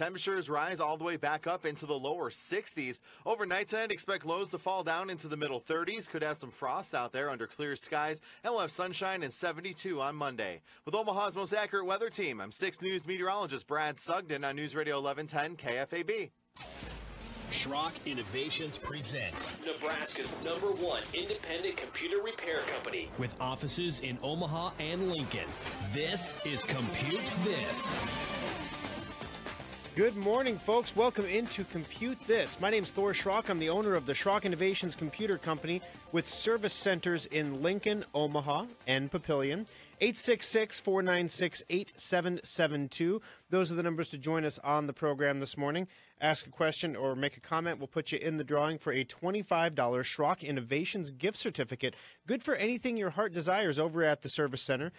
Temperatures rise all the way back up into the lower 60s. Overnight tonight, expect lows to fall down into the middle 30s. Could have some frost out there under clear skies. And we'll have sunshine and 72 on Monday. With Omaha's most accurate weather team, I'm 6 News meteorologist Brad Sugden on News Radio 1110 KFAB. Schrock Innovations presents Nebraska's #1 independent computer repair company with offices in Omaha and Lincoln. This is Compute This. Good morning, folks. Welcome into Compute This. My name's Thor Schrock. I'm the owner of the Schrock Innovations Computer Company with service centers in Lincoln, Omaha, and Papillion. 866-496-8772. Those are the numbers to join us on the program this morning. Ask a question or make a comment. We'll put you in the drawing for a $25 Schrock Innovations gift certificate. Good for anything your heart desires over at the service center.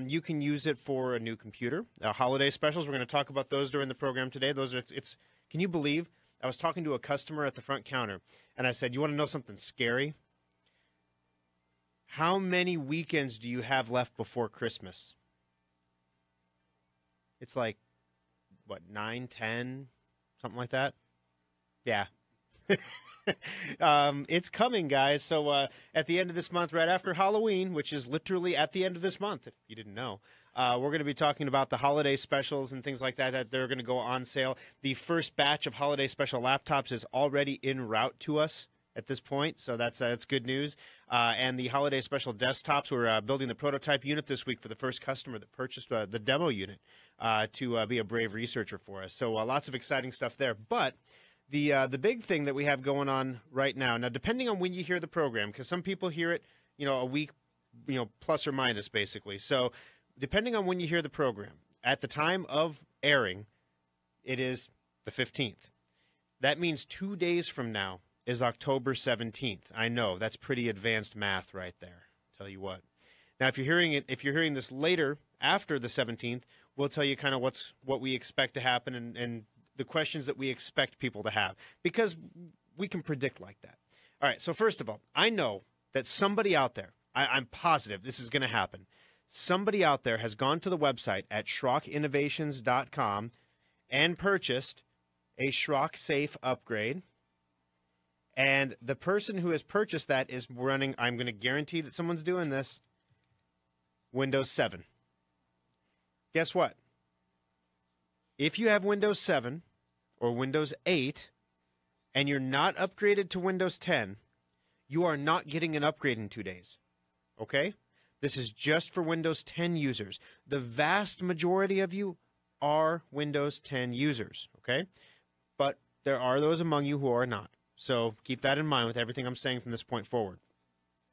You can use it for a new computer. Holiday specials, we're going to talk about those during the program today. Can you believe? I was talking to a customer at the front counter, and I said, you want to know something scary? How many weekends do you have left before Christmas? It's like, 9, 10, something like that? Yeah. It's coming, guys. So at the end of this month, right after Halloween, which is literally at the end of this month, if you didn't know, we're going to be talking about the holiday specials and things like that they're going to go on sale. The first batch of holiday special laptops is already en route to us at this point, so that's good news. And the holiday special desktops, we're building the prototype unit this week for the first customer that purchased the demo unit to be a brave researcher for us. So lots of exciting stuff there. But the big thing that we have going on right now, depending on when you hear the program, because some people hear it, a week, plus or minus, basically. So depending on when you hear the program, at the time of airing, it is the 15th. That means 2 days from now is October 17th. I know, that's pretty advanced math right there. Tell you what. Now, if you're hearing this later, after the 17th, we'll tell you kind of what we expect to happen and the questions that we expect people to have, because we can predict like that. All right, so first of all, I know that somebody out there, I'm positive this is going to happen. Somebody out there has gone to the website at SchrockInnovations.com and purchased a Schrock Safe upgrade. And the person who has purchased that is running, I'm going to guarantee that someone's doing this, Windows 7. Guess what? If you have Windows 7 or Windows 8 and you're not upgraded to Windows 10, you are not getting an upgrade in 2 days. Okay? This is just for Windows 10 users. The vast majority of you are Windows 10 users. Okay? But there are those among you who are not. So keep that in mind with everything I'm saying from this point forward.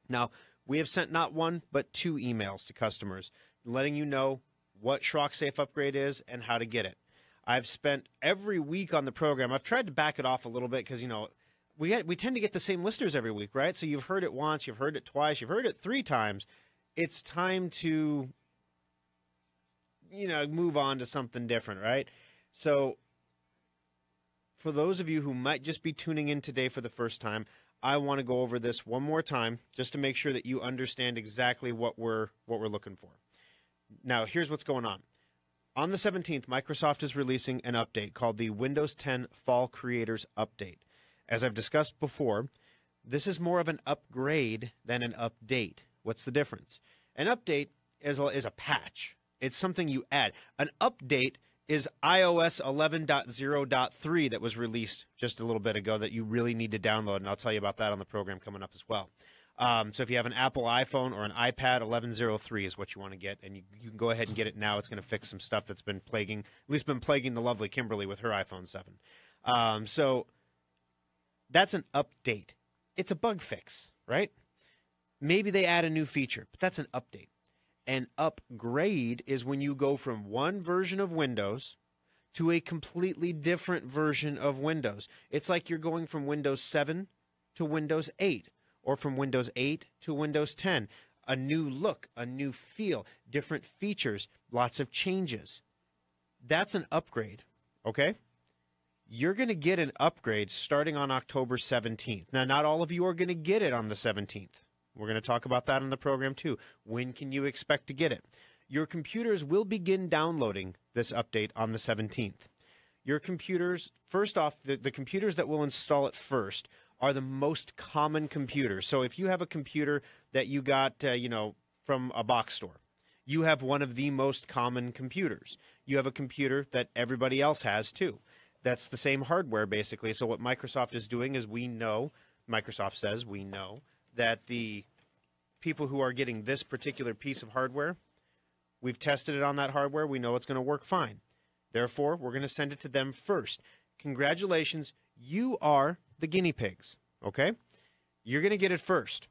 Now, we have sent not one, but 2 emails to customers letting you know what Schrock Safe Upgrade is and how to get it. I've spent every week on the program. I've tried to back it off a little bit because, we tend to get the same listeners every week, right? So you've heard it once, you've heard it twice, you've heard it 3 times. It's time to, move on to something different, right? So for those of you who might just be tuning in today for the first time, I want to go over this one more time just to make sure that you understand exactly what we're looking for. Now, here's what's going on. On the 17th, Microsoft is releasing an update called the Windows 10 Fall Creators Update. As I've discussed before, this is more of an upgrade than an update. What's the difference? An update is a patch. It's something you add. An update is iOS 11.0.3 that was released just a little bit ago that you really need to download, and I'll tell you about that on the program coming up as well. So if you have an Apple iPhone or an iPad, 11.0.3 is what you want to get, and you can go ahead and get it now. It's going to fix some stuff that's been plaguing the lovely Kimberly with her iPhone 7. So that's an update. It's a bug fix, right? Maybe they add a new feature, but that's an update. An upgrade is when you go from one version of Windows to a completely different version of Windows. It's like you're going from Windows 7 to Windows 8 or from Windows 8 to Windows 10. A new look, a new feel, different features, lots of changes. That's an upgrade, okay? You're going to get an upgrade starting on October 17th. Now, not all of you are going to get it on the 17th. We're going to talk about that on the program, too. When can you expect to get it? Your computers will begin downloading this update on the 17th. Your computers, first off, the computers that will install it first are the most common computers. So if you have a computer that you got, from a box store, you have one of the most common computers. You have a computer that everybody else has too. That's the same hardware, basically. So what Microsoft is doing is Microsoft says we know that the people who are getting this particular piece of hardware, we've tested it on that hardware. We know it's going to work fine. Therefore, we're going to send it to them first. Congratulations, you are the guinea pigs, okay? You're going to get it first.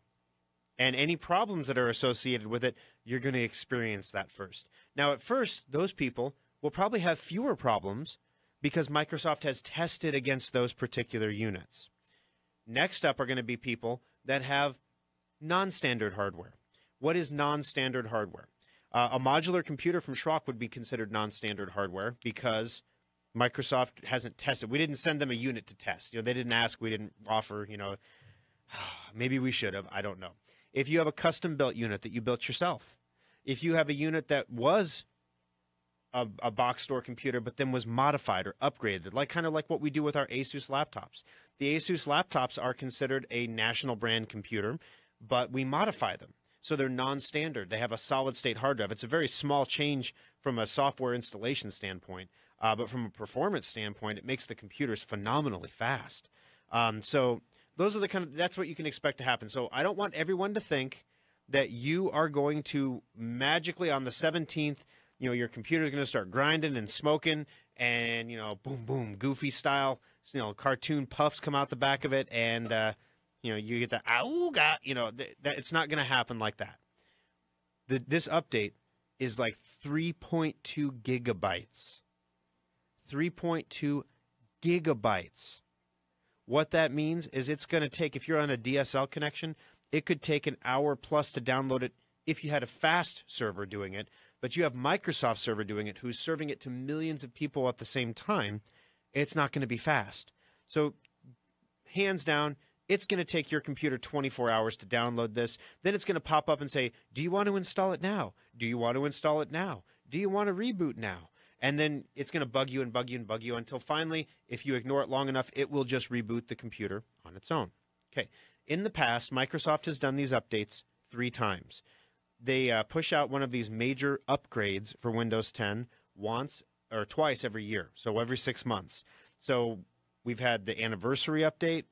And any problems that are associated with it, you're going to experience that first. Now, at first, those people will probably have fewer problems because Microsoft has tested against those particular units. Next up are going to be people that have non-standard hardware. What is non-standard hardware? A modular computer from Schrock would be considered non-standard hardware because Microsoft hasn't tested. We didn't send them a unit to test. They didn't ask. We didn't offer, maybe we should have. I don't know. If you have a custom-built unit that you built yourself, if you have a unit that was a box store computer but then was modified or upgraded, kind of like what we do with our Asus laptops. The Asus laptops are considered a national brand computer, but we modify them. So they're non-standard. They have a solid-state hard drive. It's a very small change from a software installation standpoint, but from a performance standpoint, it makes the computers phenomenally fast. So those are that's what you can expect to happen. So I don't want everyone to think that you are going to magically on the 17th, your computer's going to start grinding and smoking and, boom, boom, Goofy style, cartoon puffs come out the back of it and, you get the auga, it's not going to happen like that. This update is like 3.2 gigabytes. 3.2 gigabytes. What that means is it's going to take, if you're on a DSL connection, it could take an hour plus to download it if you had a fast server doing it, but you have Microsoft server doing it who's serving it to millions of people at the same time. It's not going to be fast. So hands down, it's going to take your computer 24 hours to download this. Then it's going to pop up and say, do you want to install it now? Do you want to install it now? Do you want to reboot now? And then it's going to bug you and bug you and bug you until finally, if you ignore it long enough, it will just reboot the computer on its own. Okay. In the past, Microsoft has done these updates 3 times. They push out one of these major upgrades for Windows 10 once or twice every year, so every 6 months. So we've had the anniversary update.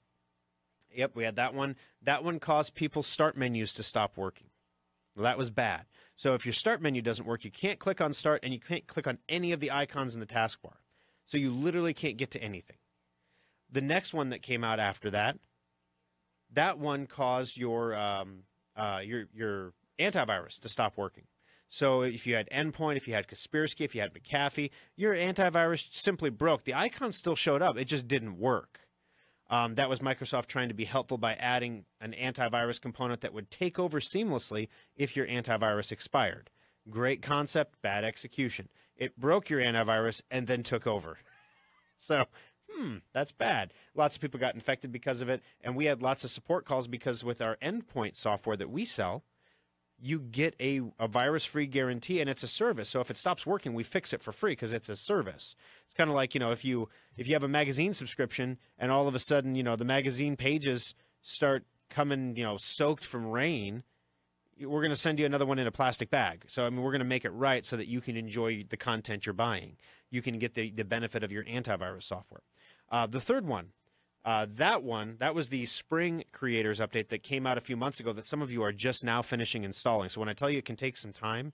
Yep, we had that one. That one caused people's start menus to stop working. Well, that was bad. So if your start menu doesn't work, you can't click on start and you can't click on any of the icons in the taskbar. So you literally can't get to anything. The next one that came out after that, that one caused your antivirus to stop working. So if you had Endpoint, if you had Kaspersky, if you had McAfee, your antivirus simply broke. The icon still showed up. It just didn't work. That was Microsoft trying to be helpful by adding an antivirus component that would take over seamlessly if your antivirus expired. Great concept, bad execution. It broke your antivirus and then took over. So, that's bad. Lots of people got infected because of it, and we had lots of support calls because with our Endpoint software that we sell, you get a virus-free guarantee, and it's a service. So if it stops working, we fix it for free because it's a service. It's kind of like, if you have a magazine subscription and all of a sudden, the magazine pages start coming, soaked from rain, we're going to send you another one in a plastic bag. So, we're going to make it right so that you can enjoy the content you're buying. You can get the benefit of your antivirus software. The third one, that was the Spring Creators update that came out a few months ago that some of you are just now finishing installing. So when I tell you it can take some time,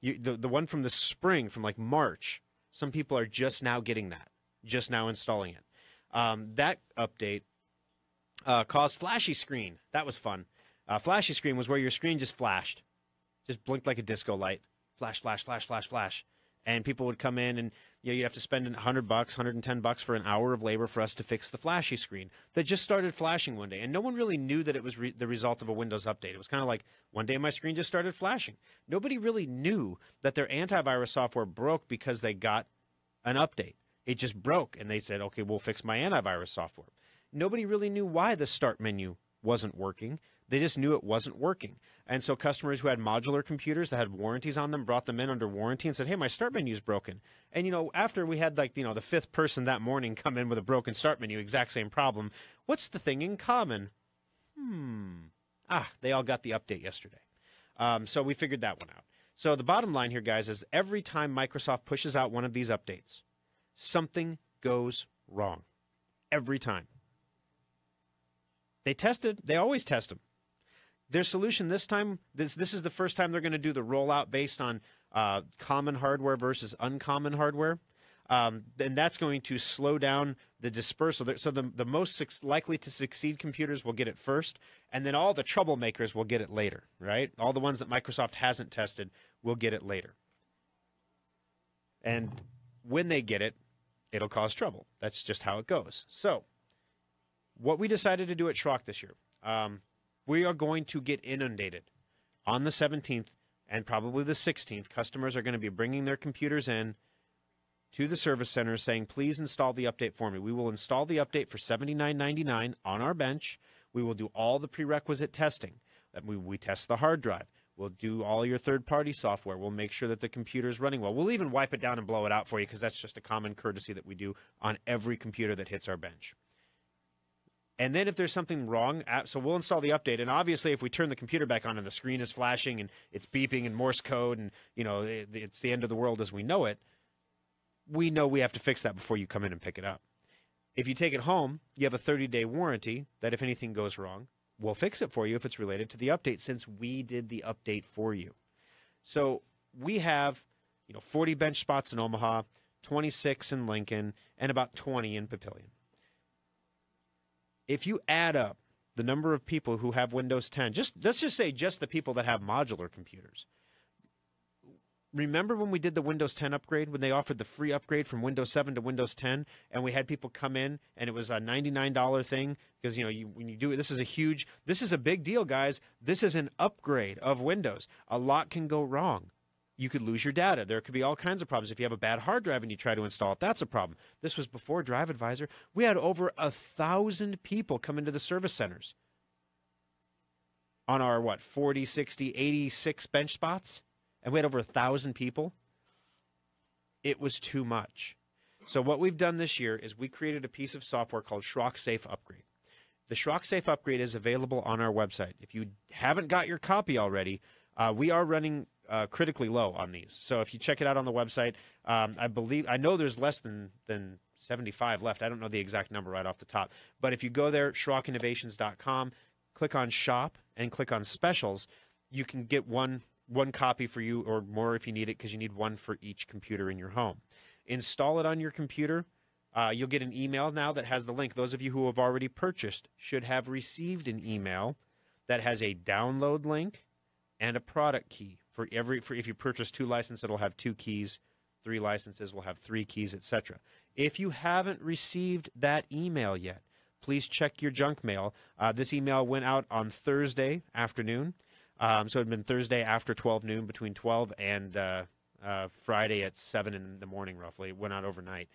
the one from the spring, from like March, some people are just now getting that, just now installing it. That update caused flashy screen. That was fun. Flashy screen was where your screen just flashed, just blinked like a disco light. Flash, flash, flash, flash, flash. And people would come in and you'd have to spend $100, $110 for an hour of labor for us to fix the flashy screen that just started flashing one day. And no one really knew that it was the result of a Windows update. It was kind of like one day my screen just started flashing. Nobody really knew that their antivirus software broke because they got an update. It just broke and they said, okay, we'll fix my antivirus software. Nobody really knew why the start menu wasn't working They just knew it wasn't working. And so customers who had modular computers that had warranties on them brought them in under warranty and said, hey, my start menu is broken. And, after we had the fifth person that morning come in with a broken start menu, exact same problem, what's the thing in common? They all got the update yesterday. So we figured that one out. So the bottom line here, guys, is every time Microsoft pushes out one of these updates, something goes wrong. Every time. They always test them. Their solution this time, this is the first time they're going to do the rollout based on common hardware versus uncommon hardware. And that's going to slow down the dispersal. So the most likely to succeed computers will get it first, and then all the troublemakers will get it later, right? All the ones that Microsoft hasn't tested will get it later. And when they get it, it'll cause trouble. That's just how it goes. So what we decided to do at Schrock this year, we are going to get inundated on the 17th and probably the 16th. Customers are going to be bringing their computers in to the service center saying, please install the update for me. We will install the update for $79.99 on our bench. We will do all the prerequisite testing. We test the hard drive. We'll do all your third-party software. We'll make sure that the computer's running well. We'll even wipe it down and blow it out for you because that's just a common courtesy that we do on every computer that hits our bench. And then if there's something wrong, so we'll install the update. And obviously, if we turn the computer back on and the screen is flashing and it's beeping in Morse code and, it's the end of the world as we know it, we know we have to fix that before you come in and pick it up. If you take it home, you have a 30-day warranty that if anything goes wrong, we'll fix it for you if it's related to the update since we did the update for you. So we have, 40 bench spots in Omaha, 26 in Lincoln, and about 20 in Papillion. If you add up the number of people who have Windows 10, let's just say just the people that have modular computers. Remember when we did the Windows 10 upgrade, when they offered the free upgrade from Windows 7 to Windows 10, and we had people come in, and it was a $99 thing? Because, when you do it, this is a big deal, guys. This is an upgrade of Windows. A lot can go wrong. You could lose your data. There could be all kinds of problems. If you have a bad hard drive and you try to install it, that's a problem. This was before Drive Advisor. We had over 1,000 people come into the service centers on our, 40, 60, 86 bench spots? And we had over 1,000 people. It was too much. So what we've done this year is we created a piece of software called Schrock Safe Upgrade. The Schrock Safe Upgrade is available on our website. If you haven't got your copy already, we are running critically low on these. So if you check it out on the website, I know there's less than 75 left. I don't know the exact number right off the top. But if you go there, SchrockInnovations.com, click on Shop, and click on Specials, you can get one copy for you or more if you need it because you need one for each computer in your home. Install it on your computer. You'll get an email now that has the link. Those of you who have already purchased should have received an email that has a download link and a product key. For if you purchase 2 licenses, it'll have 2 keys. 3 licenses will have 3 keys, etc. If you haven't received that email yet, please check your junk mail. This email went out on Thursday afternoon. So it had been Thursday after 12 noon, between 12 and Friday at 7 in the morning, roughly. It went out overnight.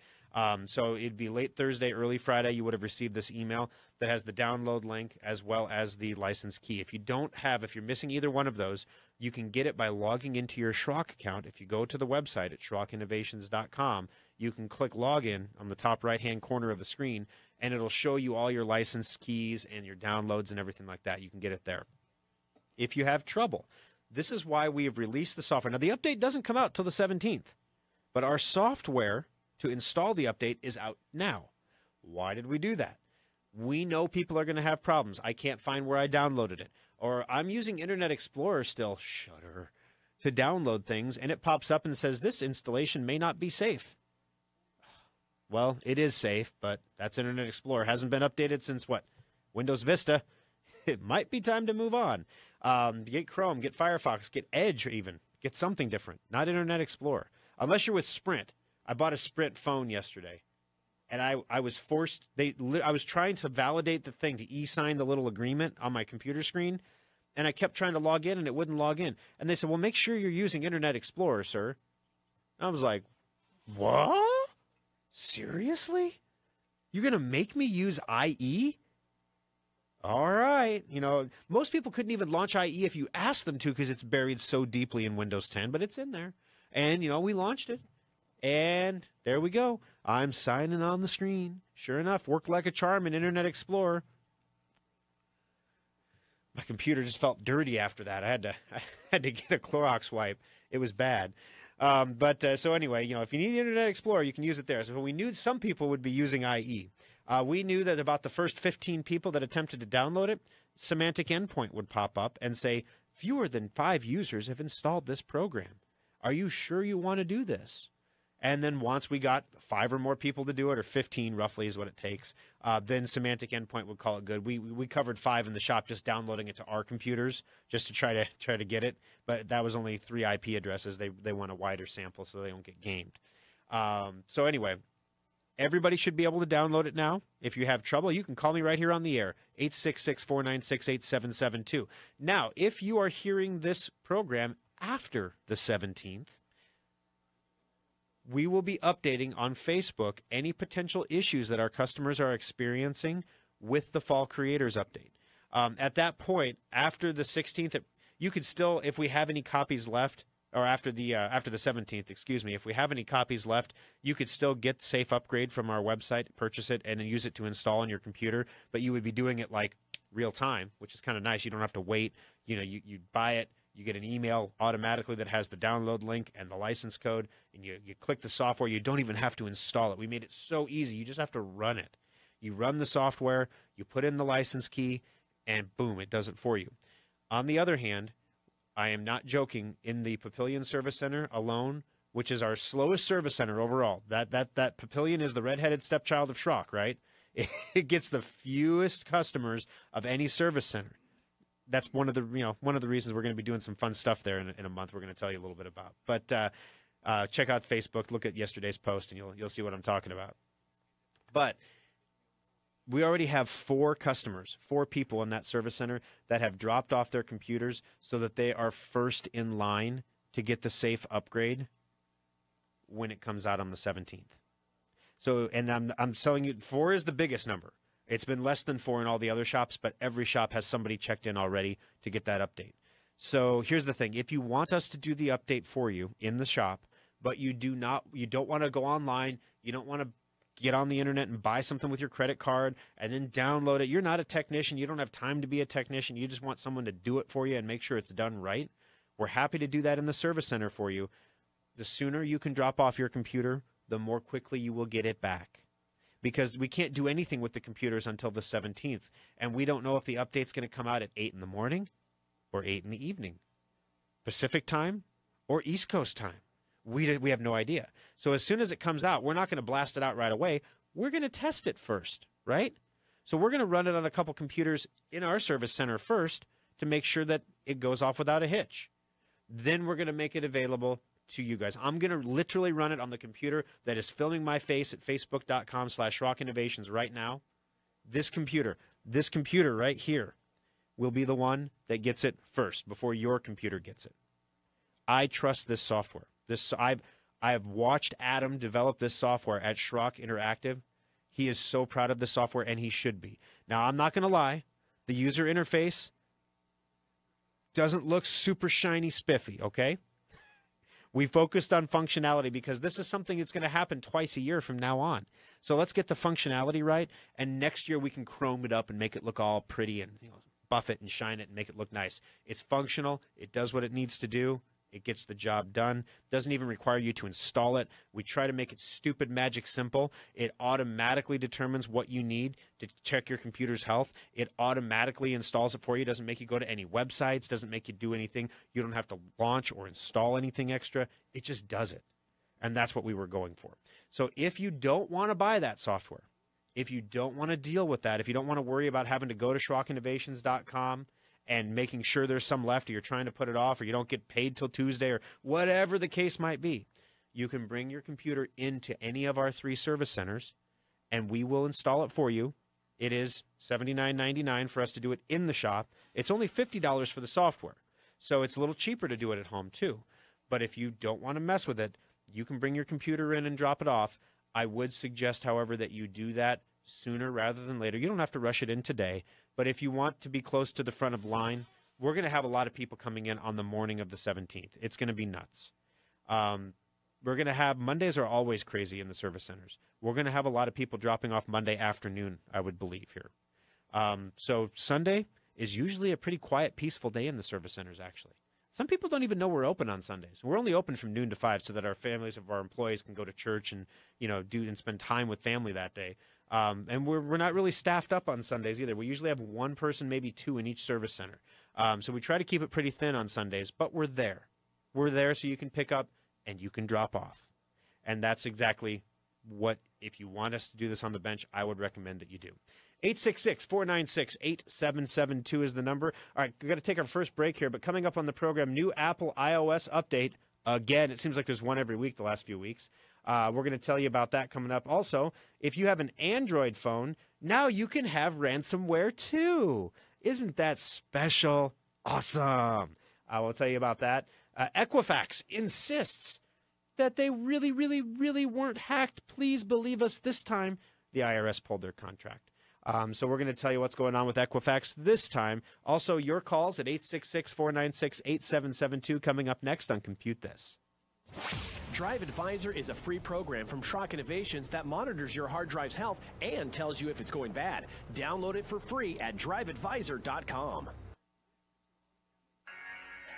So it'd be late Thursday, early Friday, you would have received this email that has the download link as well as the license key. If you're missing either one of those, you can get it by logging into your Schrock account. If you go to the website at SchrockInnovations.com, you can click Login on the top right-hand corner of the screen, and it'll show you all your license keys and your downloads and everything like that. You can get it there. If you have trouble, this is why we have released the software. Now, the update doesn't come out till the 17th, but our software to install the update is out now. Why did we do that? We know people are going to have problems. I can't find where I downloaded it. Or I'm using Internet Explorer still, shudder, to download things, and it pops up and says, this installation may not be safe. Well, it is safe, but that's Internet Explorer. It hasn't been updated since, Windows Vista. It might be time to move on. Get Chrome, get Firefox, get Edge even. Get something different, not Internet Explorer. Unless you're with Sprint. I bought a Sprint phone yesterday, and I was forced. I was trying to validate the thing, to e-sign the little agreement on my computer screen, and I kept trying to log in, and it wouldn't log in. And they said, well, make sure you're using Internet Explorer, sir. And I was like, what? Seriously? You're going to make me use IE? All right. You know, most people couldn't even launch IE if you asked them to because it's buried so deeply in Windows 10, but it's in there. And, you know, we launched it. And there we go. I'm signing on the screen. Sure enough, worked like a charm in Internet Explorer. My computer just felt dirty after that. I had to get a Clorox wipe. It was bad. So anyway, you know, if you need Internet Explorer, you can use it there. So we knew some people would be using IE. We knew that about the first 15 people that attempted to download it, Semantic Endpoint would pop up and say, fewer than 5 users have installed this program. Are you sure you want to do this? And then once we got 5 or more people to do it, or 15 roughly is what it takes, then Semantic Endpoint would call it good. We covered 5 in the shop just downloading it to our computers just to try to get it, but that was only 3 IP addresses. They want a wider sample so they don't get gamed. So anyway, everybody should be able to download it now. If you have trouble, you can call me right here on the air, 866-496-8772. Now, if you are hearing this program after the 17th, we will be updating on Facebook any potential issues that our customers are experiencing with the Fall Creators Update. At that point, after the 16th, you could still, if we have any copies left, or after the 17th, excuse me, if we have any copies left, you could still get Safe Upgrade from our website, purchase it, and then use it to install on your computer. But you would be doing it like real time, which is kind of nice. You don't have to wait. You know, you buy it. You get an email automatically that has the download link and the license code, and you click the software. You don't even have to install it. We made it so easy. You just have to run it. You run the software, you put in the license key, and boom, it does it for you. On the other hand, I am not joking, in the Papillion Service Center alone, which is our slowest service center overall, that Papillion is the redheaded stepchild of Schrock, right? It gets the fewest customers of any service center. That's one of the reasons we're going to be doing some fun stuff there in a month. We're going to tell you a little bit about. But check out Facebook, look at yesterday's post, and you'll see what I'm talking about. But we already have 4 customers, 4 people in that service center that have dropped off their computers so that they are first in line to get the Safe Upgrade when it comes out on the 17th. So, and I'm telling you, 4 is the biggest number. It's been less than 4 in all the other shops, but every shop has somebody checked in already to get that update. So here's the thing. If you want us to do the update for you in the shop, but you don't want to go online, you don't want to get on the internet and buy something with your credit card and then download it. You're not a technician. You don't have time to be a technician. You just want someone to do it for you and make sure it's done right. We're happy to do that in the service center for you. The sooner you can drop off your computer, the more quickly you will get it back. Because we can't do anything with the computers until the 17th. And we don't know if the update's going to come out at 8 in the morning or 8 in the evening. Pacific time or East Coast time. We have no idea. So as soon as it comes out, we're not going to blast it out right away. We're going to test it first, right? So we're going to run it on a couple computers in our service center first to make sure that it goes off without a hitch. Then we're going to make it available to you guys. I'm going to literally run it on the computer that is filming my face at facebook.com/SchrockInnovations right now. This computer right here will be the one that gets it first before your computer gets it. I trust this software. I have watched Adam develop this software at Schrock Interactive. He is so proud of this software, and he should be. Now, I'm not going to lie. The user interface doesn't look super shiny spiffy, okay? We focused on functionality because this is something that's going to happen twice a year from now on. So let's get the functionality right, and next year we can chrome it up and make it look all pretty and buff it and shine it and make it look nice. It's functional. It does what it needs to do. It gets the job done. Doesn't even require you to install it. We try to make it stupid magic simple. It automatically determines what you need to check your computer's health. It automatically installs it for you. Doesn't make you go to any websites. Doesn't make you do anything. You don't have to launch or install anything extra. It just does it. And that's what we were going for. So if you don't want to buy that software, if you don't want to deal with that, if you don't want to worry about having to go to SchrockInnovations.com and making sure there's some left, or you're trying to put it off, or you don't get paid till Tuesday, or whatever the case might be, you can bring your computer into any of our 3 service centers, and we will install it for you. It is $79.99 for us to do it in the shop. It's only $50 for the software, so it's a little cheaper to do it at home too. But if you don't want to mess with it, you can bring your computer in and drop it off. I would suggest, however, that you do that sooner rather than later. You don't have to rush it in today, but if you want to be close to the front of line, we're going to have a lot of people coming in on the morning of the 17th. It's going to be nuts. We're going to have, Mondays are always crazy in the service centers. We're going to have a lot of people dropping off Monday afternoon, I would believe, here. So Sunday is usually a pretty quiet, peaceful day in the service centers, actually. Some people don't even know we're open on Sundays. We're only open from noon to 5 so that our families of our employees can go to church and, do and spend time with family that day. And we're not really staffed up on Sundays either. We usually have one person, maybe two in each service center. So we try to keep it pretty thin on Sundays, but we're there. We're there so you can pick up and you can drop off. And that's exactly what, if you want us to do this on the bench, I would recommend that you do. 866-496-8772 is the number. All right, we've got to take our first break here, but coming up on the program, new Apple iOS update. Again, it seems like there's one every week the last few weeks. We're going to tell you about that coming up. Also, if you have an Android phone, now you can have ransomware too. Isn't that special? Awesome. I will tell you about that. Equifax insists that they really, really, really weren't hacked. Please believe us this time. The IRS pulled their contract. So we're going to tell you what's going on with Equifax this time. Also, your calls at 866-496-8772 coming up next on Compute This. Drive Advisor is a free program from Schrock Innovations that monitors your hard drive's health and tells you if it's going bad. Download it for free at driveadvisor.com.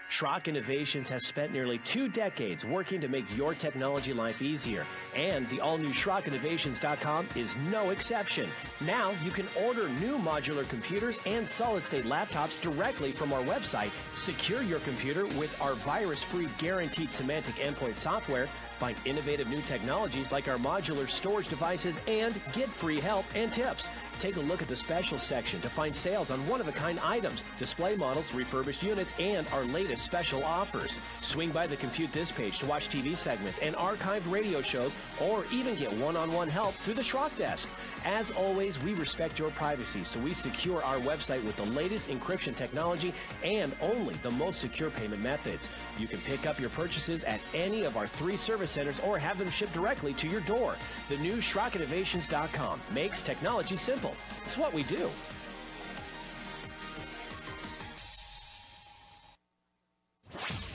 Schrock Innovations has spent nearly 2 decades working to make your technology life easier, and the all-new SchrockInnovations.com is no exception. Now you can order new modular computers and solid-state laptops directly from our website, secure your computer with our virus-free guaranteed semantic endpoint software, find innovative new technologies like our modular storage devices, and get free help and tips. Take a look at the specials section to find sales on one-of-a-kind items, display models, refurbished units, and our latest special offers. Swing by the Compute This page to watch TV segments and archived radio shows, or even get one-on-one help through the Schrock Desk. As always, we respect your privacy, so we secure our website with the latest encryption technology and only the most secure payment methods. You can pick up your purchases at any of our 3 service centers or have them shipped directly to your door. The new SchrockInnovations.com makes technology simple. It's what we do.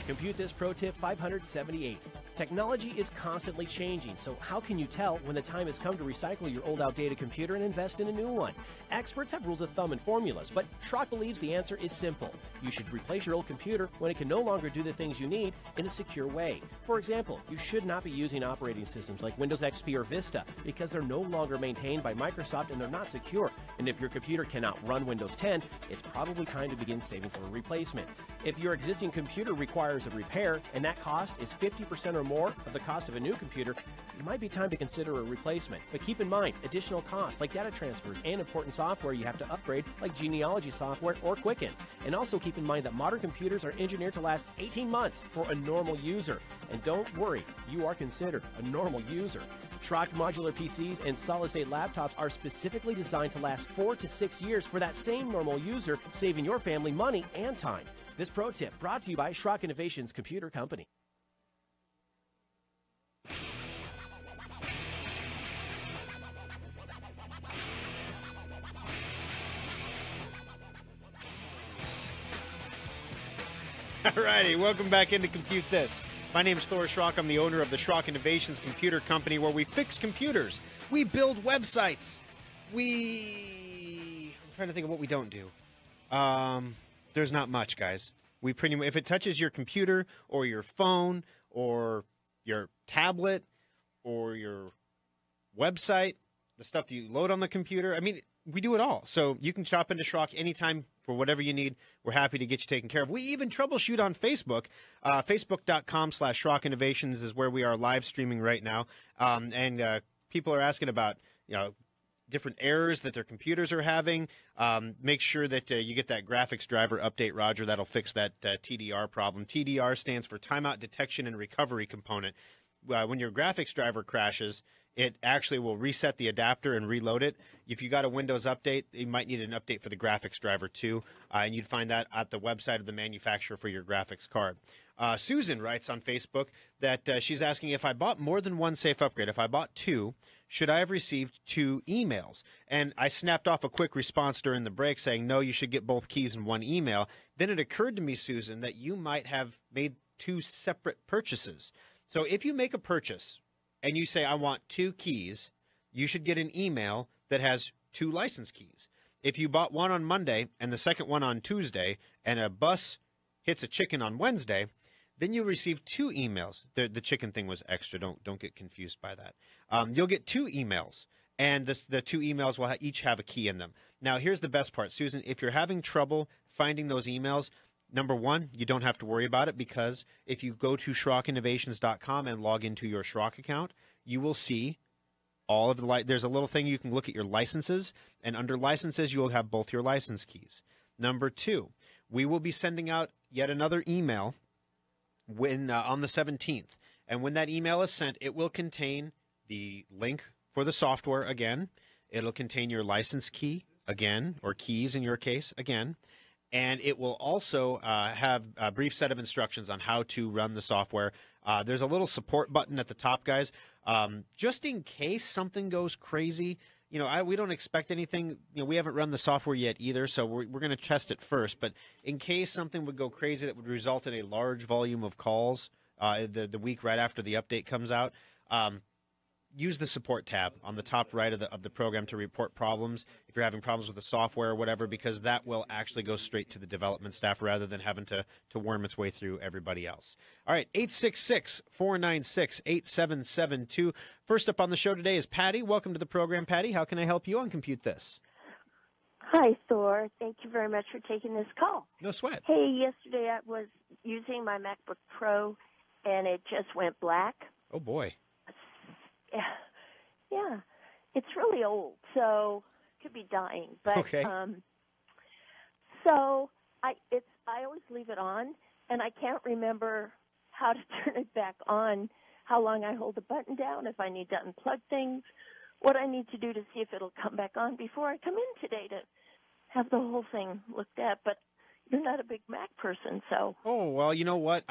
Compute This Pro Tip 578. Technology is constantly changing, so how can you tell when the time has come to recycle your old outdated computer and invest in a new one? Experts have rules of thumb and formulas, but Schrock believes the answer is simple. You should replace your old computer when it can no longer do the things you need in a secure way. For example, you should not be using operating systems like Windows XP or Vista because they're no longer maintained by Microsoft and they're not secure. And if your computer cannot run Windows 10, it's probably time to begin saving for a replacement. If your existing computer requires a repair and that cost is 50% or more of the cost of a new computer, it might be time to consider a replacement. But keep in mind, additional costs like data transfers and important software you have to upgrade like genealogy software or Quicken. And also keep in mind that modern computers are engineered to last 18 months for a normal user. And don't worry, you are considered a normal user. Schrock modular PCs and solid-state laptops are specifically designed to last 4 to 6 years for that same normal user, saving your family money and time. This pro tip brought to you by Schrock Innovations Computer Company. All righty, welcome back into Compute This. My name is Thor Schrock. I'm the owner of the Schrock Innovations Computer Company, where we fix computers. We build websites. I'm trying to think of what we don't do. There's not much, guys. We pretty much, if it touches your computer or your phone or your tablet or your website, the stuff that you load on the computer, I mean, we do it all. So you can shop into Schrock anytime for whatever you need. We're happy to get you taken care of. We even troubleshoot on Facebook. Facebook.com/Schrock Innovations is where we are live streaming right now. And people are asking about, different errors that their computers are having. Make sure that you get that graphics driver update, Roger. That'll fix that TDR problem. TDR stands for Timeout Detection and Recovery Component. When your graphics driver crashes, it actually will reset the adapter and reload it. If you got a Windows update, you might need an update for the graphics driver too, and you'd find that at the website of the manufacturer for your graphics card. Susan writes on Facebook that she's asking if I bought more than one safe upgrade. If I bought 2, should I have received 2 emails? And I snapped off a quick response during the break saying, no, you should get both keys in one email. Then it occurred to me, Susan, that you might have made 2 separate purchases. So if you make a purchase and you say, I want 2 keys, you should get an email that has 2 license keys. If you bought one on Monday and the second one on Tuesday, and a bus hits a chicken on Wednesday, then you receive 2 emails. The chicken thing was extra. Don't get confused by that. You'll get 2 emails, and the 2 emails will each have a key in them. Now, here's the best part, Susan. If you're having trouble finding those emails, number one, you don't have to worry about it, because if you go to SchrockInnovations.com and log into your Schrock account, you will see all of the there's a little thing you can look at your licenses, and under licenses, you will have both your license keys. Number 2, we will be sending out yet another email when on the 17th. And when that email is sent, it will contain the link for the software again. It'll contain your license key again, or keys in your case again. And it will also have a brief set of instructions on how to run the software. There's a little support button at the top, guys. Just in case something goes crazy, we don't expect anything. We haven't run the software yet either, so we're going to test it first. But in case something would go crazy that would result in a large volume of calls the week right after the update comes out, use the support tab on the top right of the program to report problems if you're having problems with the software or whatever, because that will actually go straight to the development staff rather than having to worm its way through everybody else. All right, 866-496-8772. First up on the show today is Patty. Welcome to the program, Patty. How can I help you on Compute This? Hi, Thor. Thank you very much for taking this call. No sweat. Hey, yesterday I was using my MacBook Pro, and it just went black. Oh, boy. Yeah, it's really old, so it could be dying. But okay. So I always leave it on, and I can't remember how to turn it back on. How long I hold the button down, if I need to unplug things, what I need to do to see if it'll come back on before I come in today to have the whole thing looked at. But you're not a big Mac person, so. Oh, well, you know what?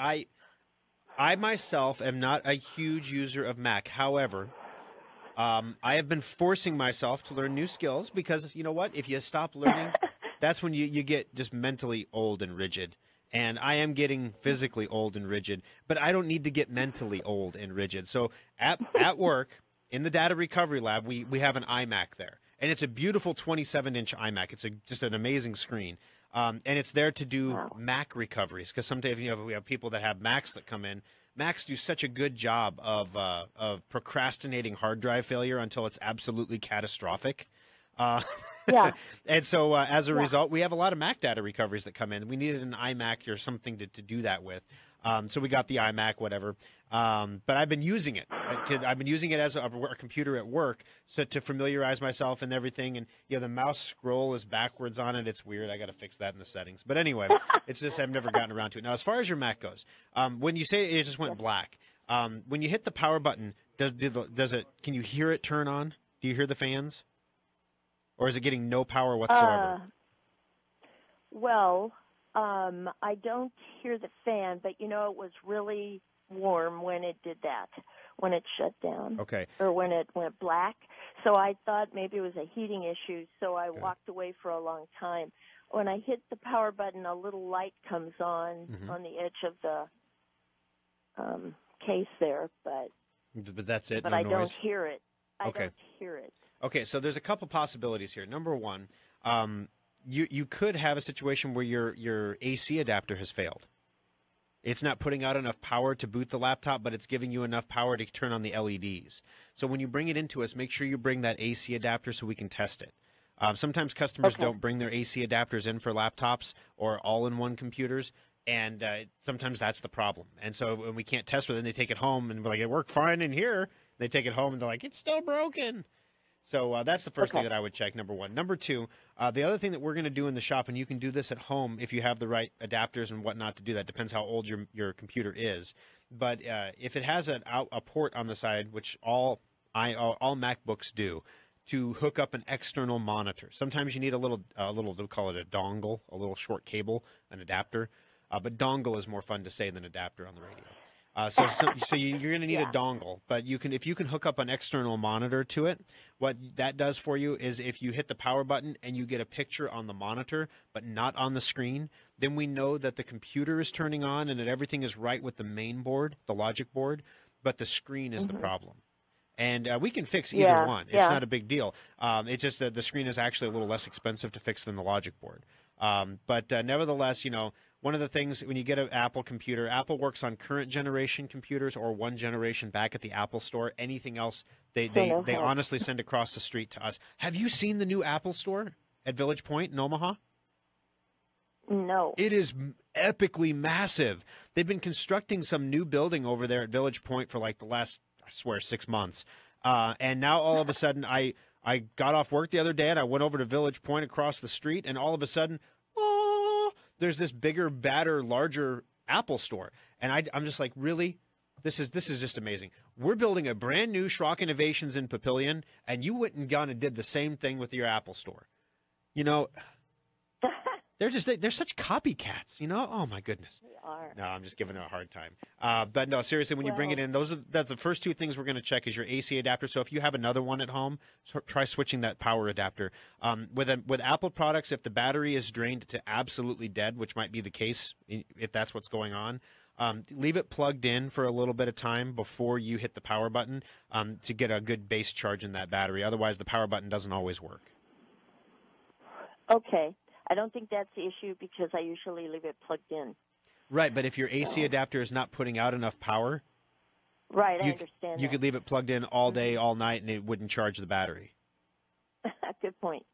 I myself am not a huge user of Mac. However, I have been forcing myself to learn new skills because, you know what? If you stop learning, that's when you get just mentally old and rigid. And I am getting physically old and rigid, but I don't need to get mentally old and rigid. So at work, in the data recovery lab, we have an iMac there. And it's a beautiful 27-inch iMac. It's just an amazing screen. And it's there to do Mac recoveries, because sometimes we have people that have Macs that come in. Macs do such a good job of procrastinating hard drive failure until it's absolutely catastrophic. Yeah. And so as a result, we have a lot of Mac data recoveries that come in. We needed an iMac or something to do that with. So we got the iMac, whatever. But I've been using it. I've been using it as a computer at work, so to familiarize myself and everything. And the mouse scroll is backwards on it. It's weird. I got to fix that in the settings. But anyway, it's just I've never gotten around to it. Now, as far as your Mac goes, when you say it just went black, when you hit the power button, does it? Can you hear it turn on? Do you hear the fans, or is it getting no power whatsoever? I don't hear the fan, but it was really warm when it did that, when it shut down. Okay. Or when it went black. So I thought maybe it was a heating issue, so I walked away for a long time. When I hit the power button, a little light comes on the edge of the case there, but that's it. But no I noise? don't hear it. I Okay. don't hear it. Okay, so there's a couple possibilities here. Number one, you could have a situation where your AC adapter has failed. It's not putting out enough power to boot the laptop, but it's giving you enough power to turn on the LEDs. So when you bring it into us, make sure you bring that AC adapter so we can test it. Sometimes customers don't bring their AC adapters in for laptops or all-in-one computers, and sometimes that's the problem. And so when we can't test with it, they take it home, and we're like, it worked fine in here. They take it home, and they're like, it's still broken. So that's the first thing that I would check, number one. Number two, the other thing that we're going to do in the shop, and you can do this at home if you have the right adapters and whatnot to do that. Depends how old your computer is. But if it has a port on the side, which all MacBooks do, to hook up an external monitor. Sometimes you need a little, they'll call it a dongle, a little short cable, an adapter. But dongle is more fun to say than adapter on the radio. You're going to need a dongle, but if you can hook up an external monitor to it, what that does for you is if you hit the power button and you get a picture on the monitor but not on the screen, then we know that the computer is turning on and that everything is right with the main board, the logic board, but the screen is the problem. And we can fix either one. It's not a big deal. It's just that the screen is actually a little less expensive to fix than the logic board. But nevertheless, one of the things when you get an Apple computer, Apple works on current generation computers or one generation back at the Apple Store. Anything else, they honestly send across the street to us. Have you seen the new Apple Store at Village Point in Omaha? No. It is epically massive. They've been constructing some new building over there at Village Point for like the last, I swear, 6 months. And now all of a sudden, I got off work the other day and I went over to Village Point across the street, and all of a sudden, there's this bigger, badder, larger Apple Store. And I'm just like, really? This is just amazing. We're building a brand new Schrock Innovations in Papillion, and you went and gone and did the same thing with your Apple Store. They're such copycats, Oh my goodness. They are. No, I'm just giving it a hard time. But no, seriously, when you bring it in, that's the first two things we're going to check is your AC adapter. So if you have another one at home, try switching that power adapter. With Apple products, if the battery is drained to absolutely dead, which might be the case if that's what's going on, leave it plugged in for a little bit of time before you hit the power button to get a good base charge in that battery. Otherwise, the power button doesn't always work. Okay. I don't think that's the issue because I usually leave it plugged in. Right, but if your AC adapter is not putting out enough power, I understand. You could leave it plugged in all day, all night, and it wouldn't charge the battery. Good point.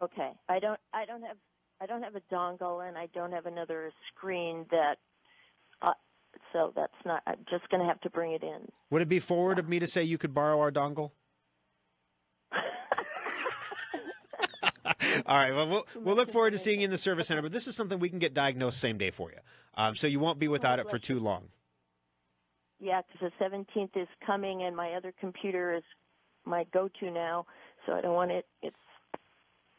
Okay, I don't have a dongle, and I don't have another screen that. So that's not. I'm just going to have to bring it in. Would it be forward of me to say you could borrow our dongle? All right. Well, we'll look forward to seeing you in the service center, but this is something we can get diagnosed same day for you. So you won't be without it for too long. Yeah, because the 17th is coming, and my other computer is my go-to now, so I don't want it.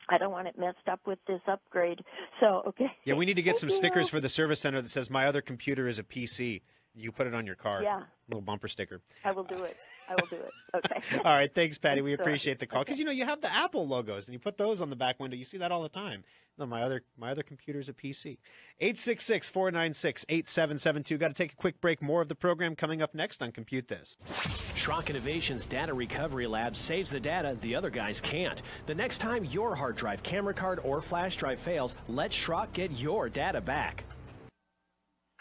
I don't want it messed up with this upgrade. So, okay. Yeah, we need to get some stickers for the service center that says my other computer is a PC. You put it on your car. Yeah. A little bumper sticker. I will do it. Okay. All right. Thanks, Patty. We appreciate the call. Because, you have the Apple logos, and you put those on the back window. You see that all the time. No, my other computer's a PC. 866-496-8772. Got to take a quick break. More of the program coming up next on Compute This. Schrock Innovations Data Recovery Lab saves the data the other guys can't. The next time your hard drive, camera card, or flash drive fails, let Schrock get your data back.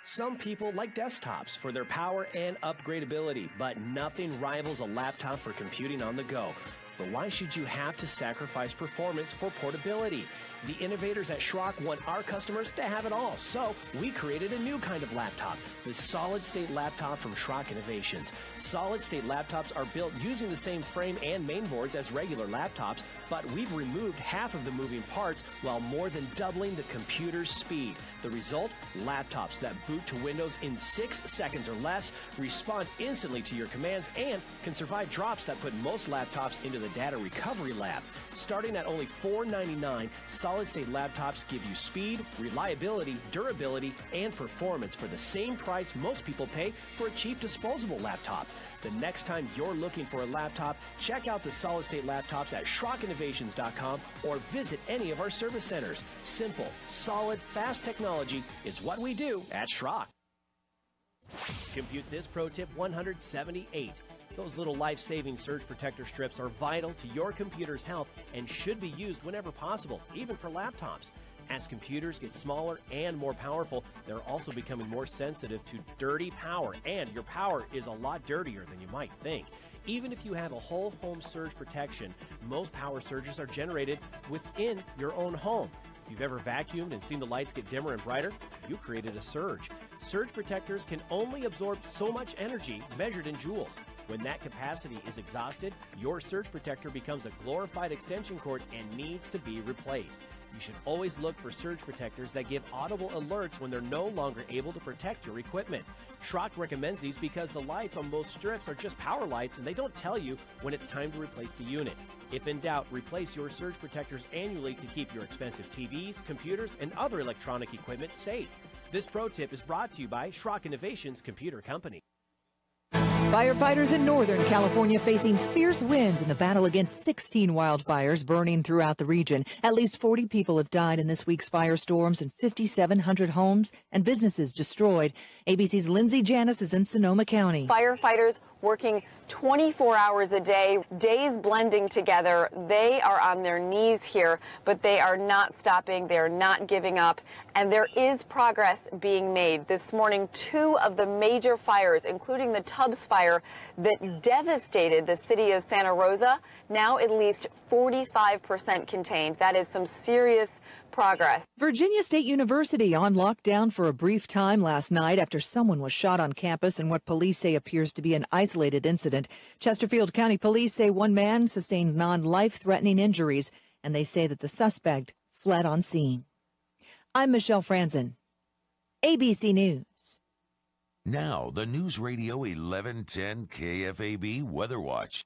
Some people like desktops for their power and upgradability, but nothing rivals a laptop for computing on the go. But why should you have to sacrifice performance for portability? The innovators at Schrock want our customers to have it all, so we created a new kind of laptop, the solid-state laptop from Schrock Innovations. Solid-state laptops are built using the same frame and mainboards as regular laptops, but we've removed half of the moving parts while more than doubling the computer's speed. The result? Laptops that boot to Windows in 6 seconds or less, respond instantly to your commands, and can survive drops that put most laptops into the data recovery lab. Starting at only $499, solid-state laptops give you speed, reliability, durability, and performance for the same price most people pay for a cheap disposable laptop. The next time you're looking for a laptop, check out the solid-state laptops at SchrockInnovations.com or visit any of our service centers. Simple, solid, fast technology is what we do at Schrock. Compute This Pro Tip 178. Those little life-saving surge protector strips are vital to your computer's health and should be used whenever possible, even for laptops. As computers get smaller and more powerful, they're also becoming more sensitive to dirty power, and your power is a lot dirtier than you might think. Even if you have a whole home surge protection, most power surges are generated within your own home. If you've ever vacuumed and seen the lights get dimmer and brighter, you created a surge. Surge protectors can only absorb so much energy measured in joules. When that capacity is exhausted, your surge protector becomes a glorified extension cord and needs to be replaced. You should always look for surge protectors that give audible alerts when they're no longer able to protect your equipment. Schrock recommends these because the lights on most strips are just power lights and they don't tell you when it's time to replace the unit. If in doubt, replace your surge protectors annually to keep your expensive TVs, computers, and other electronic equipment safe. This pro tip is brought to you by Schrock Innovations Computer Company. Firefighters in Northern California facing fierce winds in the battle against 16 wildfires burning throughout the region. At least 40 people have died in this week's firestorms and 5,700 homes and businesses destroyed. ABC's Lindsay Janis is in Sonoma County. Firefighters working 24 hours a day, days blending together. They are on their knees here, but they are not stopping. They are not giving up. And there is progress being made. This morning, 2 of the major fires, including the Tubbs fire that devastated the city of Santa Rosa, now at least 45% contained. That is some serious progress. Virginia State University on lockdown for a brief time last night after someone was shot on campus in what police say appears to be an isolated incident. Chesterfield County Police say one man sustained non-life-threatening injuries, and they say that the suspect fled on scene. I'm Michelle Franzen, ABC News. Now, the News Radio 1110 KFAB Weather Watch.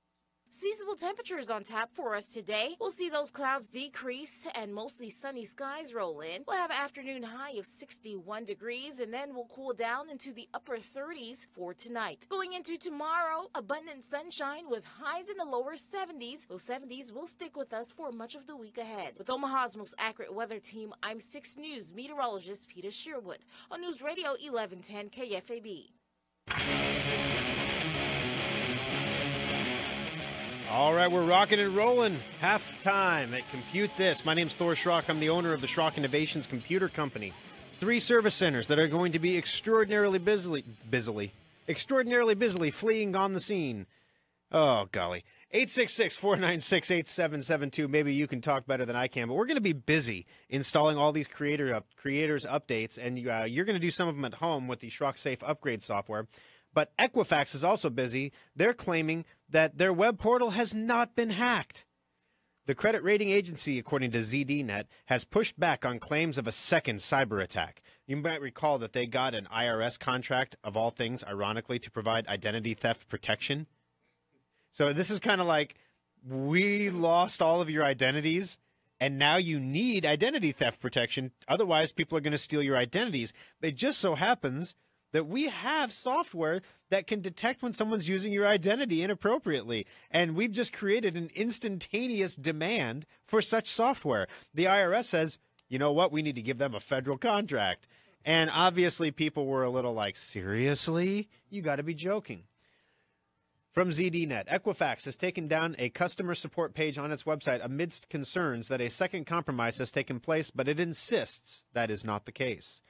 Seasonable temperatures on tap for us today. We'll see those clouds decrease and mostly sunny skies roll in. We'll have an afternoon high of 61 degrees and then we'll cool down into the upper 30s for tonight. Going into tomorrow, abundant sunshine with highs in the lower 70s. Those 70s will stick with us for much of the week ahead. With Omaha's most accurate weather team, I'm 6 News meteorologist Peter Sherwood on News Radio 1110 KFAB. All right, we're rocking and rolling. Halftime at Compute This. My name's Thor Schrock. I'm the owner of the Schrock Innovations Computer Company. 3 service centers that are going to be extraordinarily busily fleeing on the scene. Oh, golly. 866-496-8772. Maybe you can talk better than I can, but we're going to be busy installing all these creators updates, and you're going to do some of them at home with the Schrock Safe upgrade software. But Equifax is also busy. They're claiming that their web portal has not been hacked. The credit rating agency, according to ZDNet, has pushed back on claims of a second cyber attack. You might recall that they got an IRS contract, of all things, ironically, to provide identity theft protection. So this is kind of like, we lost all of your identities, and now you need identity theft protection. Otherwise, people are going to steal your identities. It just so happens that we have software that can detect when someone's using your identity inappropriately. And we've just created an instantaneous demand for such software. The IRS says, you know what, we need to give them a federal contract. And obviously people were a little like, seriously? You got to be joking. From ZDNet, Equifax has taken down a customer support page on its website amidst concerns that a second compromise has taken place, but it insists that is not the case.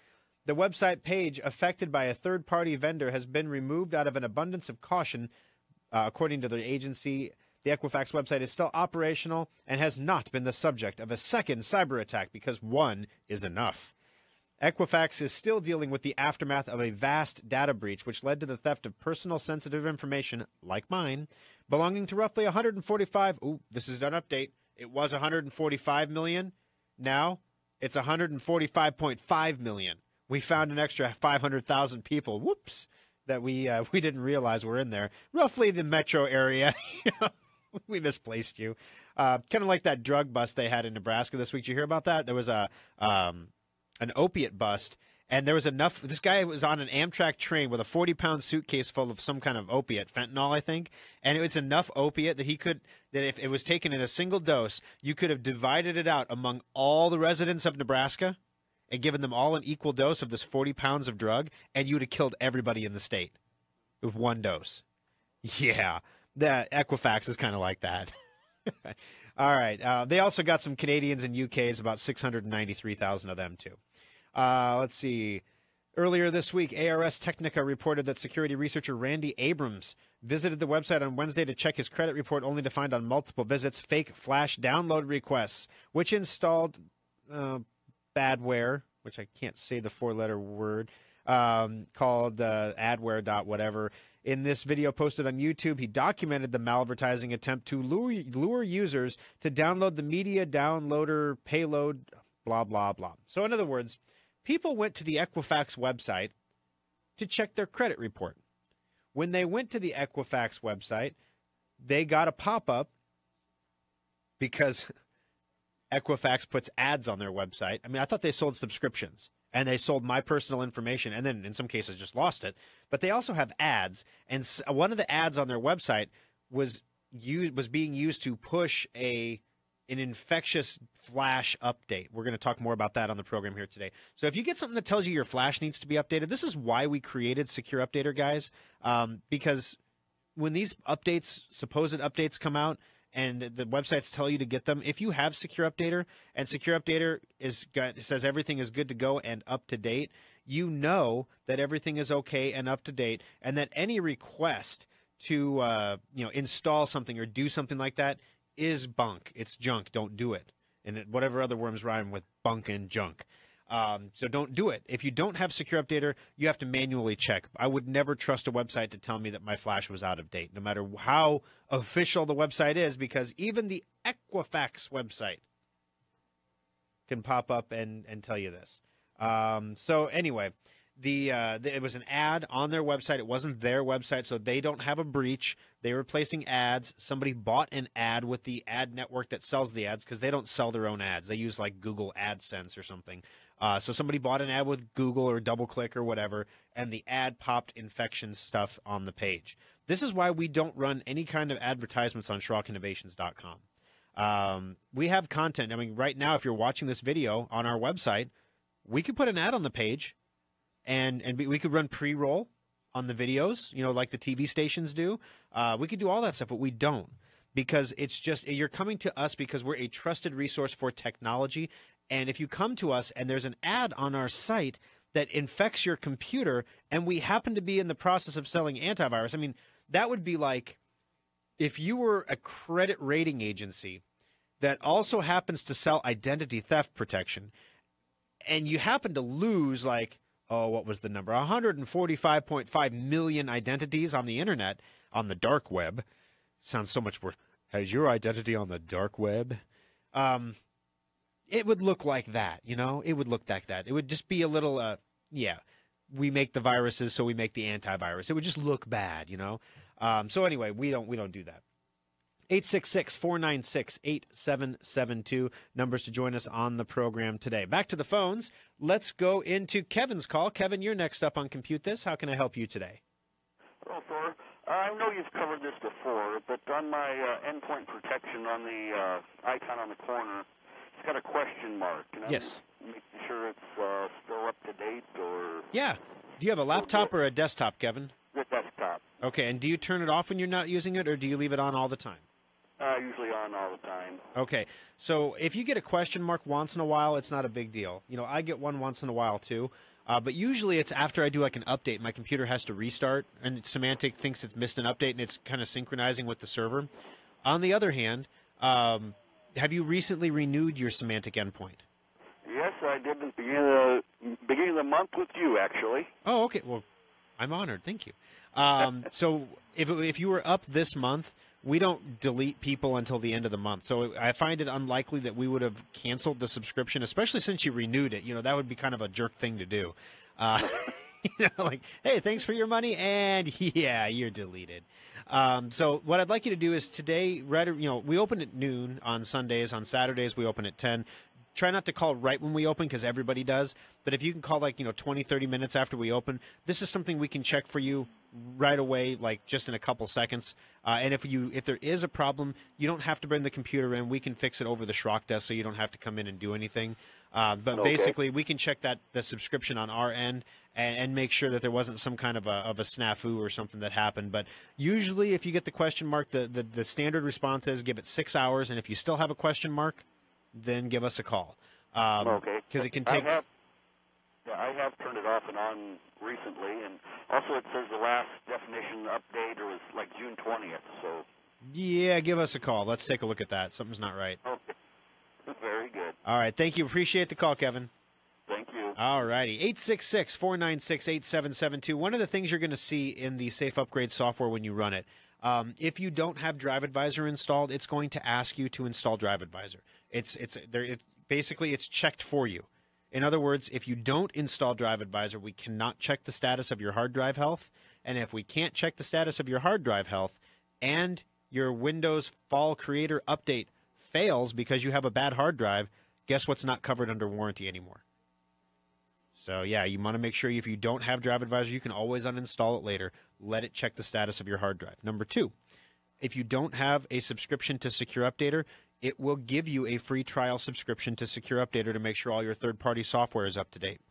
The website page affected by a third-party vendor has been removed out of an abundance of caution. According to the agency, the Equifax website is still operational and has not been the subject of a second cyber attack because one is enough. Equifax is still dealing with the aftermath of a vast data breach which led to the theft of personal sensitive information, like mine, belonging to roughly 145. Ooh, this is an update. It was 145 million. Now it's 145.5 million. We found an extra 500,000 people, whoops, that we didn't realize were in there. Roughly the metro area. We misplaced you. Kind of like that drug bust they had in Nebraska this week. Did you hear about that? There was an opiate bust, and there was enough. This guy was on an Amtrak train with a 40-pound suitcase full of some kind of opiate, fentanyl, I think. And it was enough opiate that that if it was taken in a single dose, you could have divided it out among all the residents of Nebraska and given them all an equal dose of this 40 pounds of drug, and you would have killed everybody in the state with one dose. Yeah, the Equifax is kind of like that. All right. They also got some Canadians and UKs, about 693,000 of them, too. Let's see. Earlier this week, ARS Technica reported that security researcher Randy Abrams visited the website on Wednesday to check his credit report, only to find on multiple visits fake flash download requests, which installed badware, which I can't say the 4-letter word, called adware.whatever. In this video posted on YouTube, he documented the malvertising attempt to lure users to download the media downloader payload, blah, blah, blah. So in other words, people went to the Equifax website to check their credit report. When they went to the Equifax website, they got a pop-up because Equifax puts ads on their website. I mean, I thought they sold subscriptions, and they sold my personal information, and then in some cases just lost it. But they also have ads, and one of the ads on their website was being used to push an infectious Flash update. We're going to talk more about that on the program here today. So if you get something that tells you your Flash needs to be updated, this is why we created Secure Updater, guys, because when these updates, supposed updates come out, and the websites tell you to get them, if you have Secure Updater and Secure Updater says everything is good to go and up to date, you know that everything is okay and up to date, and that any request to install something or do something like that is bunk. It's junk. Don't do it. And whatever other worms rhyme with bunk and junk. So don't do it. If you don't have Secure Updater, you have to manually check. I would never trust a website to tell me that my Flash was out of date, no matter how official the website is, because even the Equifax website can pop up and tell you this. So anyway, it was an ad on their website. It wasn't their website, so they don't have a breach. They were placing ads. Somebody bought an ad with the ad network that sells the ads, because they don't sell their own ads. They use like Google AdSense or something. So somebody bought an ad with Google or DoubleClick or whatever, and the ad popped infection stuff on the page. This is why we don't run any kind of advertisements on SchrockInnovations.com. We have content. I mean, right now, if you're watching this video on our website, we could put an ad on the page, and we could run pre-roll on the videos, like the TV stations do. We could do all that stuff, but we don't, because it's just, you're coming to us because we're a trusted resource for technology. And if you come to us and there's an ad on our site that infects your computer, and we happen to be in the process of selling antivirus, I mean, that would be like if you were a credit rating agency that also happens to sell identity theft protection, and you happen to lose what was the number? 145.5 million identities on the internet, on the dark web. Sounds so much worse. Has your identity on the dark web? It would look like that, It would look like that. It would just be a little, we make the viruses, so we make the antivirus. It would just look bad, So anyway, we don't do that. 866-496-8772, numbers to join us on the program today. Back to the phones. Let's go into Kevin's call. Kevin, you're next up on Compute This. How can I help you today? Hello, Thor. I know you've covered this before, but on my endpoint protection on the icon on the corner, it's got a question mark. Yes. Making sure it's still up to date, or... Yeah. Do you have a laptop or a desktop, Kevin? The desktop. Okay, and do you turn it off when you're not using it, or do you leave it on all the time? Usually on all the time. Okay, so if you get a question mark once in a while, it's not a big deal. I get one once in a while too, but usually it's after I do an update. My computer has to restart, and Symantec thinks it's missed an update, and it's kind of synchronizing with the server. On the other hand, have you recently renewed your Symantec endpoint? Yes, I did at the beginning of the month with you, actually. Oh, okay. Well, I'm honored. Thank you. So if you were up this month, we don't delete people until the end of the month. So I find it unlikely that we would have canceled the subscription, especially since you renewed it. That would be kind of a jerk thing to do. Hey, thanks for your money, and yeah, you're deleted. So what I'd like you to do is today, we open at noon on Sundays. On Saturdays, we open at 10. Try not to call right when we open, because everybody does. But if you can call 20, 30 minutes after we open, this is something we can check for you right away, just in a couple seconds. And if there is a problem, you don't have to bring the computer in. We can fix it over the Schrock desk, so you don't have to come in and do anything. But basically, we can check the subscription on our end and make sure that there wasn't some kind of a snafu or something that happened. But usually, if you get the question mark, the standard response is give it 6 hours. And if you still have a question mark, then give us a call. Okay. Because it can take... I have turned it off and on recently, and also it says the last definition update was June 20th, so... Yeah, give us a call. Let's take a look at that. Something's not right. Okay. Very good. All right, thank you. Appreciate the call, Kevin. Thank you. All righty. 866-496-8772. One of the things you're going to see in the Safe Upgrade software when you run it, if you don't have Drive Advisor installed, it's going to ask you to install Drive Advisor. Basically, it's checked for you. In other words, if you don't install Drive Advisor, we cannot check the status of your hard drive health. And if we can't check the status of your hard drive health and your Windows Fall Creator Update fails because you have a bad hard drive, guess what's not covered under warranty anymore? So, yeah, you want to make sure if you don't have Drive Advisor, you can always uninstall it later. Let it check the status of your hard drive. Number 2, if you don't have a subscription to Secure Updater, it will give you a free trial subscription to Secure Updater to make sure all your third-party software is up to date.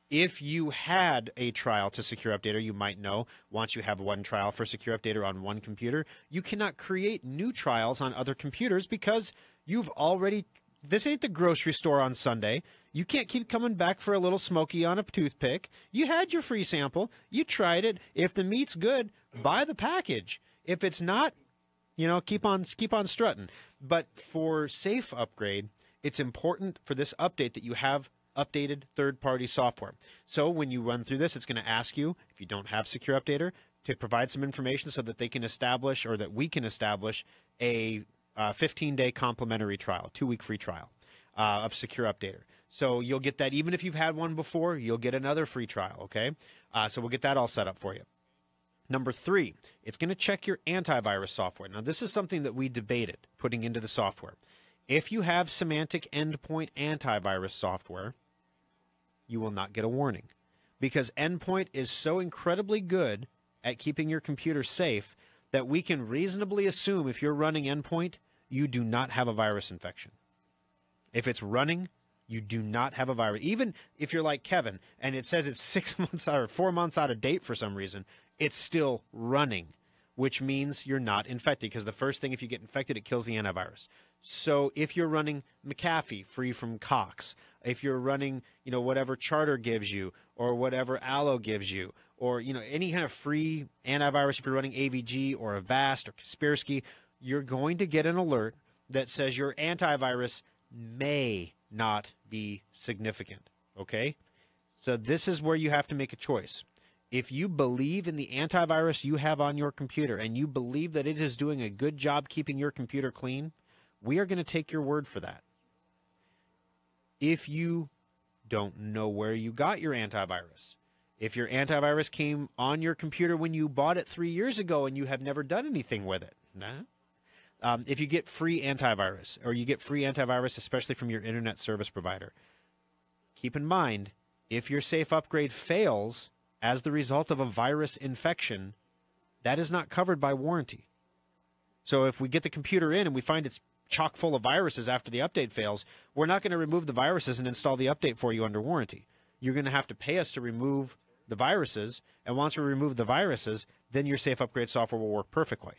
If you had a trial to Secure Updater, you might know once you have one trial for Secure Updater on one computer, you cannot create new trials on other computers because you've already – this ain't the grocery store on Sunday. You can't keep coming back for a little smoky on a toothpick. You had your free sample. You tried it. If the meat's good, buy the package. If it's not, keep on strutting. But for Safe Upgrade, it's important for this update that you have updated third-party software. So when you run through this, it's going to ask you, if you don't have Secure Updater, to provide some information so that they can establish, or that we can establish, a 15-day complimentary trial, 2-week free trial of Secure Updater. So you'll get that even if you've had one before, you'll get another free trial, okay? So we'll get that all set up for you. Number 3, it's going to check your antivirus software. Now, this is something that we debated putting into the software. If you have Symantec Endpoint antivirus software, you will not get a warning because Endpoint is so incredibly good at keeping your computer safe that we can reasonably assume if you're running Endpoint, you do not have a virus infection. If it's running, you do not have a virus. Even if you're like Kevin and it says it's 6 months or 4 months out of date for some reason, it's still running, which means you're not infected because the first thing, if you get infected, it kills the antivirus. So if you're running McAfee free from Cox, if you're running, whatever Charter gives you or whatever Allo gives you, or, any kind of free antivirus, if you're running AVG or Avast or Kaspersky, you're going to get an alert that says your antivirus may not be significant, okay? So this is where you have to make a choice. If you believe in the antivirus you have on your computer and you believe that it is doing a good job keeping your computer clean, we are going to take your word for that. If you don't know where you got your antivirus, if your antivirus came on your computer when you bought it 3 years ago and you have never done anything with it, if you get free antivirus, or you get free antivirus especially from your internet service provider, keep in mind, if your Safe Upgrade fails as the result of a virus infection, that is not covered by warranty. So if we get the computer in and we find it's chock full of viruses after the update fails, we're not going to remove the viruses and install the update for you under warranty. You're going to have to pay us to remove the viruses, and once we remove the viruses, then your Safe Upgrade software will work perfectly.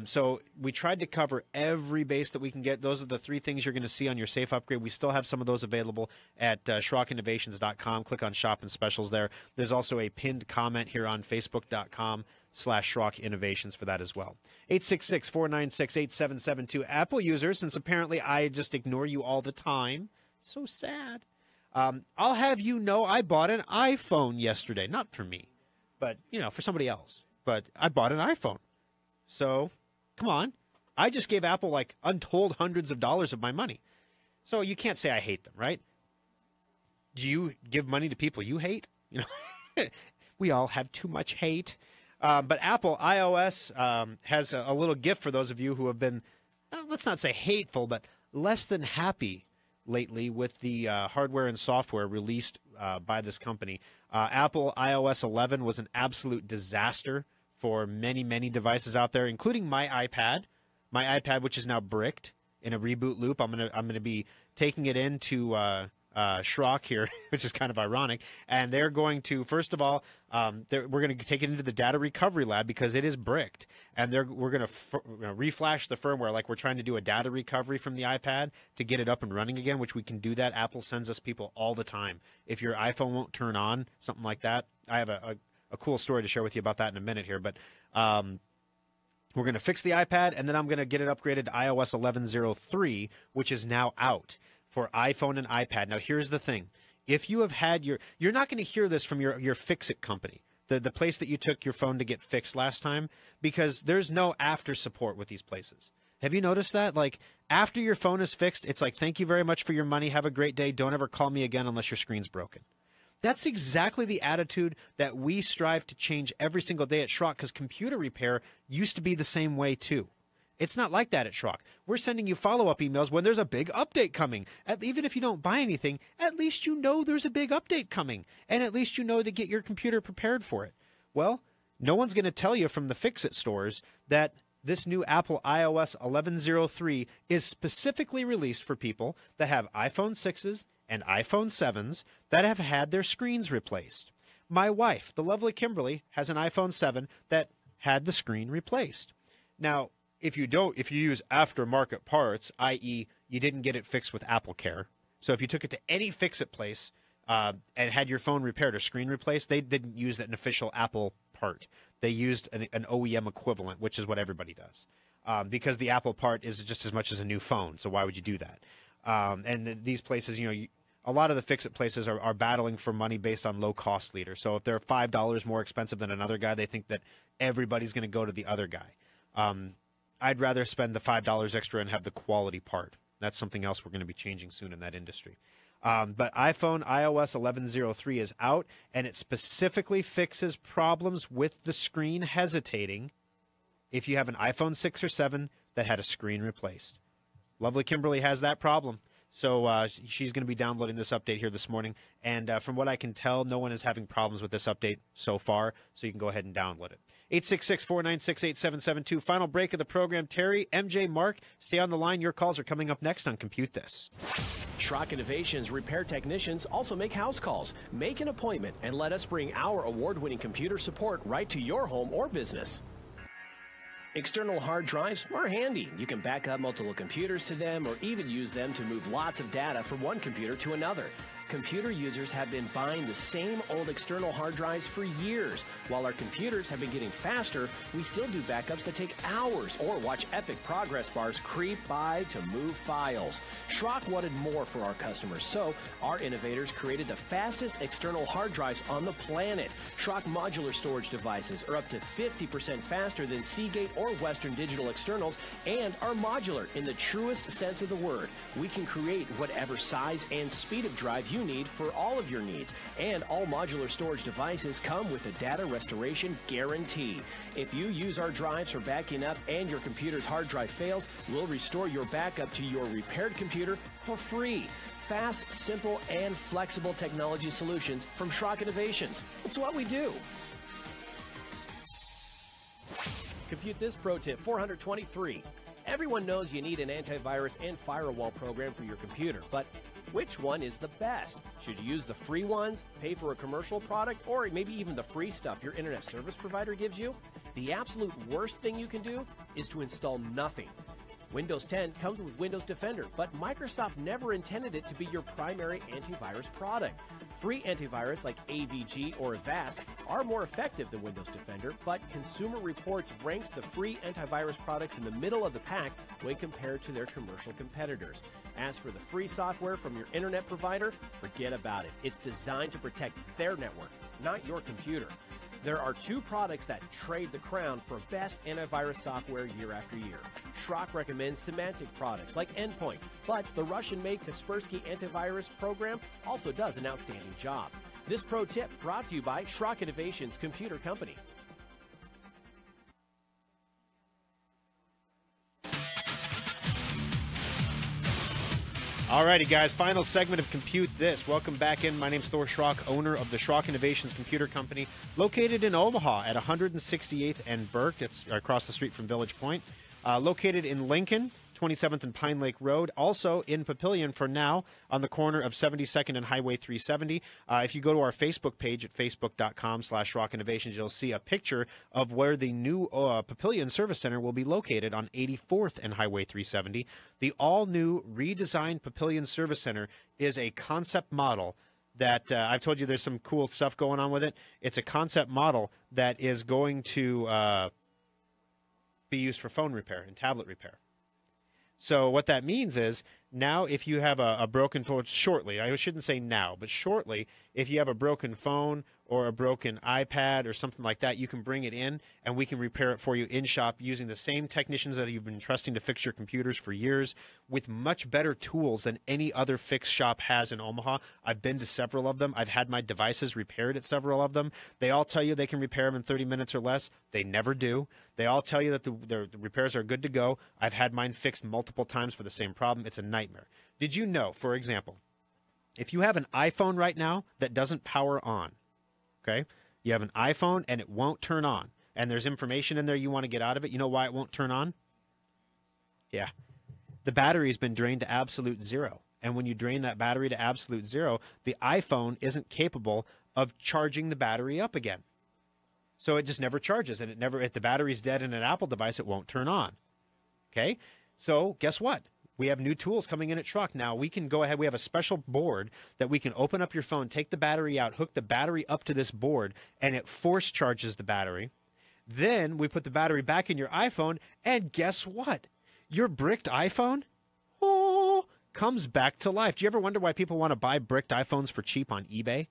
So we tried to cover every base that we can get. Those are the 3 things you're going to see on your Safe Upgrade. We still have some of those available at SchrockInnovations.com. Click on Shop and Specials there. There's also a pinned comment here on Facebook.com/Schrock Innovations for that as well. 866-496-8772. Apple users, since apparently I just ignore you all the time. So sad. I'll have you know I bought an iPhone yesterday. Not for me, but, for somebody else. But I bought an iPhone. So, come on. I just gave Apple like untold hundreds of dollars of my money. So you can't say I hate them, right? Do you give money to people you hate? We all have too much hate. But Apple iOS has a little gift for those of you who have been, let's not say hateful, but less than happy lately with the hardware and software released by this company. Apple iOS 11 was an absolute disaster for many, many devices out there, including my iPad, which is now bricked in a reboot loop. I'm gonna be taking it into Schrock here, which is kind of ironic. And they're going to, first of all, we're going to take it into the data recovery lab because it is bricked, and we're going to reflash the firmware like we're trying to do a data recovery from the iPad to get it up and running again, which we can do that. Apple sends us people all the time. If your iPhone won't turn on, something like that, I have a cool story to share with you about that in a minute here, but we're going to fix the iPad, and then I'm going to get it upgraded to iOS 11.03, which is now out for iPhone and iPad. Now, here's the thing. If you have had you're not going to hear this from your Fix-It company, the place that you took your phone to get fixed last time, because there's no after support with these places. Have you noticed that? Like, after your phone is fixed, it's like, thank you very much for your money. Have a great day. Don't ever call me again unless your screen's broken. That's exactly the attitude that we strive to change every single day at Schrock, because computer repair used to be the same way too. It's not like that at Schrock. We're sending you follow-up emails when there's a big update coming. Even if you don't buy anything, at least you know there's a big update coming, and at least you know to get your computer prepared for it. Well, no one's going to tell you from the Fix-It stores that this new Apple iOS 11.03 is specifically released for people that have iPhone 6s and iPhone 7s that have had their screens replaced. My wife, the lovely Kimberly, has an iPhone 7 that had the screen replaced. Now, if you use aftermarket parts, i.e., you didn't get it fixed with Apple Care, so if you took it to any Fix-It place and had your phone repaired or screen replaced, they didn't use an official Apple part. They used an OEM equivalent, which is what everybody does, because the Apple part is just as much as a new phone, so why would you do that? And these places, a lot of the Fix-It places are battling for money based on low-cost leader. So if they're $5 more expensive than another guy, they think that everybody's going to go to the other guy. I'd rather spend the $5 extra and have the quality part. That's something else we're going to be changing soon in that industry. But iPhone iOS 11.03 is out, and it specifically fixes problems with the screen hesitating if you have an iPhone 6 or 7 that had a screen replaced. Lovely Kimberly has that problem. So she's going to be downloading this update here this morning. And from what I can tell, no one is having problems with this update so far. So you can go ahead and download it. 866-496-8772. Final break of the program. Terry, MJ, Mark, stay on the line. Your calls are coming up next on Compute This. Schrock Innovations repair technicians also make house calls. Make an appointment and let us bring our award-winning computer support right to your home or business. External hard drives are handy. You can back up multiple computers to them or even use them to move lots of data from one computer to another. Computer users have been buying the same old external hard drives for years. While our computers have been getting faster, we still do backups that take hours or watch epic progress bars creep by to move files. Schrock wanted more for our customers, so our innovators created the fastest external hard drives on the planet. Schrock modular storage devices are up to 50% faster than Seagate or Western Digital externals and are modular in the truest sense of the word. We can create whatever size and speed of drive you need for all of your needs, and all modular storage devices come with a data restoration guarantee. If you use our drives for backing up and your computer's hard drive fails, we'll restore your backup to your repaired computer for free. Fast, simple, and flexible technology solutions from Schrock Innovations. It's what we do. Compute This Pro Tip 423. Everyone knows you need an antivirus and firewall program for your computer, but which one is the best? Should you use the free ones, pay for a commercial product, or maybe even the free stuff your internet service provider gives you? The absolute worst thing you can do is to install nothing. Windows 10 comes with Windows Defender, but Microsoft never intended it to be your primary antivirus product. Free antivirus like AVG or Avast are more effective than Windows Defender, but Consumer Reports ranks the free antivirus products in the middle of the pack when compared to their commercial competitors. As for the free software from your internet provider, forget about it. It's designed to protect their network, not your computer. There are two products that trade the crown for best antivirus software year after year. Schrock recommends Symantec products like Endpoint, but the Russian-made Kaspersky antivirus program also does an outstanding job. This pro tip brought to you by Schrock Innovations Computer Company. Alrighty, guys, final segment of Compute This. Welcome back in. My name's Thor Schrock, owner of the Schrock Innovations Computer Company, located in Omaha at 168th and Burke. It's across the street from Village Point. Located in Lincoln, 27th and Pine Lake Road. Also in Papillion for now on the corner of 72nd and Highway 370. If you go to our Facebook page at facebook.com/Schrock Innovations, you'll see a picture of where the new Papillion Service Center will be located on 84th and Highway 370. The all-new redesigned Papillion Service Center is a concept model that I've told you there's some cool stuff going on with it. It's a concept model that is going to be used for phone repair and tablet repair. So what that means is Now, if you have a broken phone, shortly, I shouldn't say now, but shortly, if you have a broken phone or a broken iPad or something like that, you can bring it in and we can repair it for you in shop using the same technicians that you've been trusting to fix your computers for years with much better tools than any other fix shop has in Omaha. I've been to several of them. I've had my devices repaired at several of them. They all tell you they can repair them in 30 minutes or less. They never do. They all tell you that the repairs are good to go. I've had mine fixed multiple times for the same problem. It's a nightmare. Did you know, for example, if you have an iPhone right now that doesn't power on, okay, you have an iPhone and it won't turn on, and there's information in there you want to get out of it, you know why it won't turn on? Yeah. The battery's been drained to absolute zero. And when you drain that battery to absolute zero, the iPhone isn't capable of charging the battery up again. So it just never charges, and if the battery's dead in an Apple device, it won't turn on. Okay? So guess what? We have new tools coming in at Schrock. Now we can go ahead. We have a special board that we can open up your phone, take the battery out, hook the battery up to this board, and it force charges the battery. Then we put the battery back in your iPhone, and guess what? Your bricked iPhone, comes back to life. Do you ever wonder why people want to buy bricked iPhones for cheap on eBay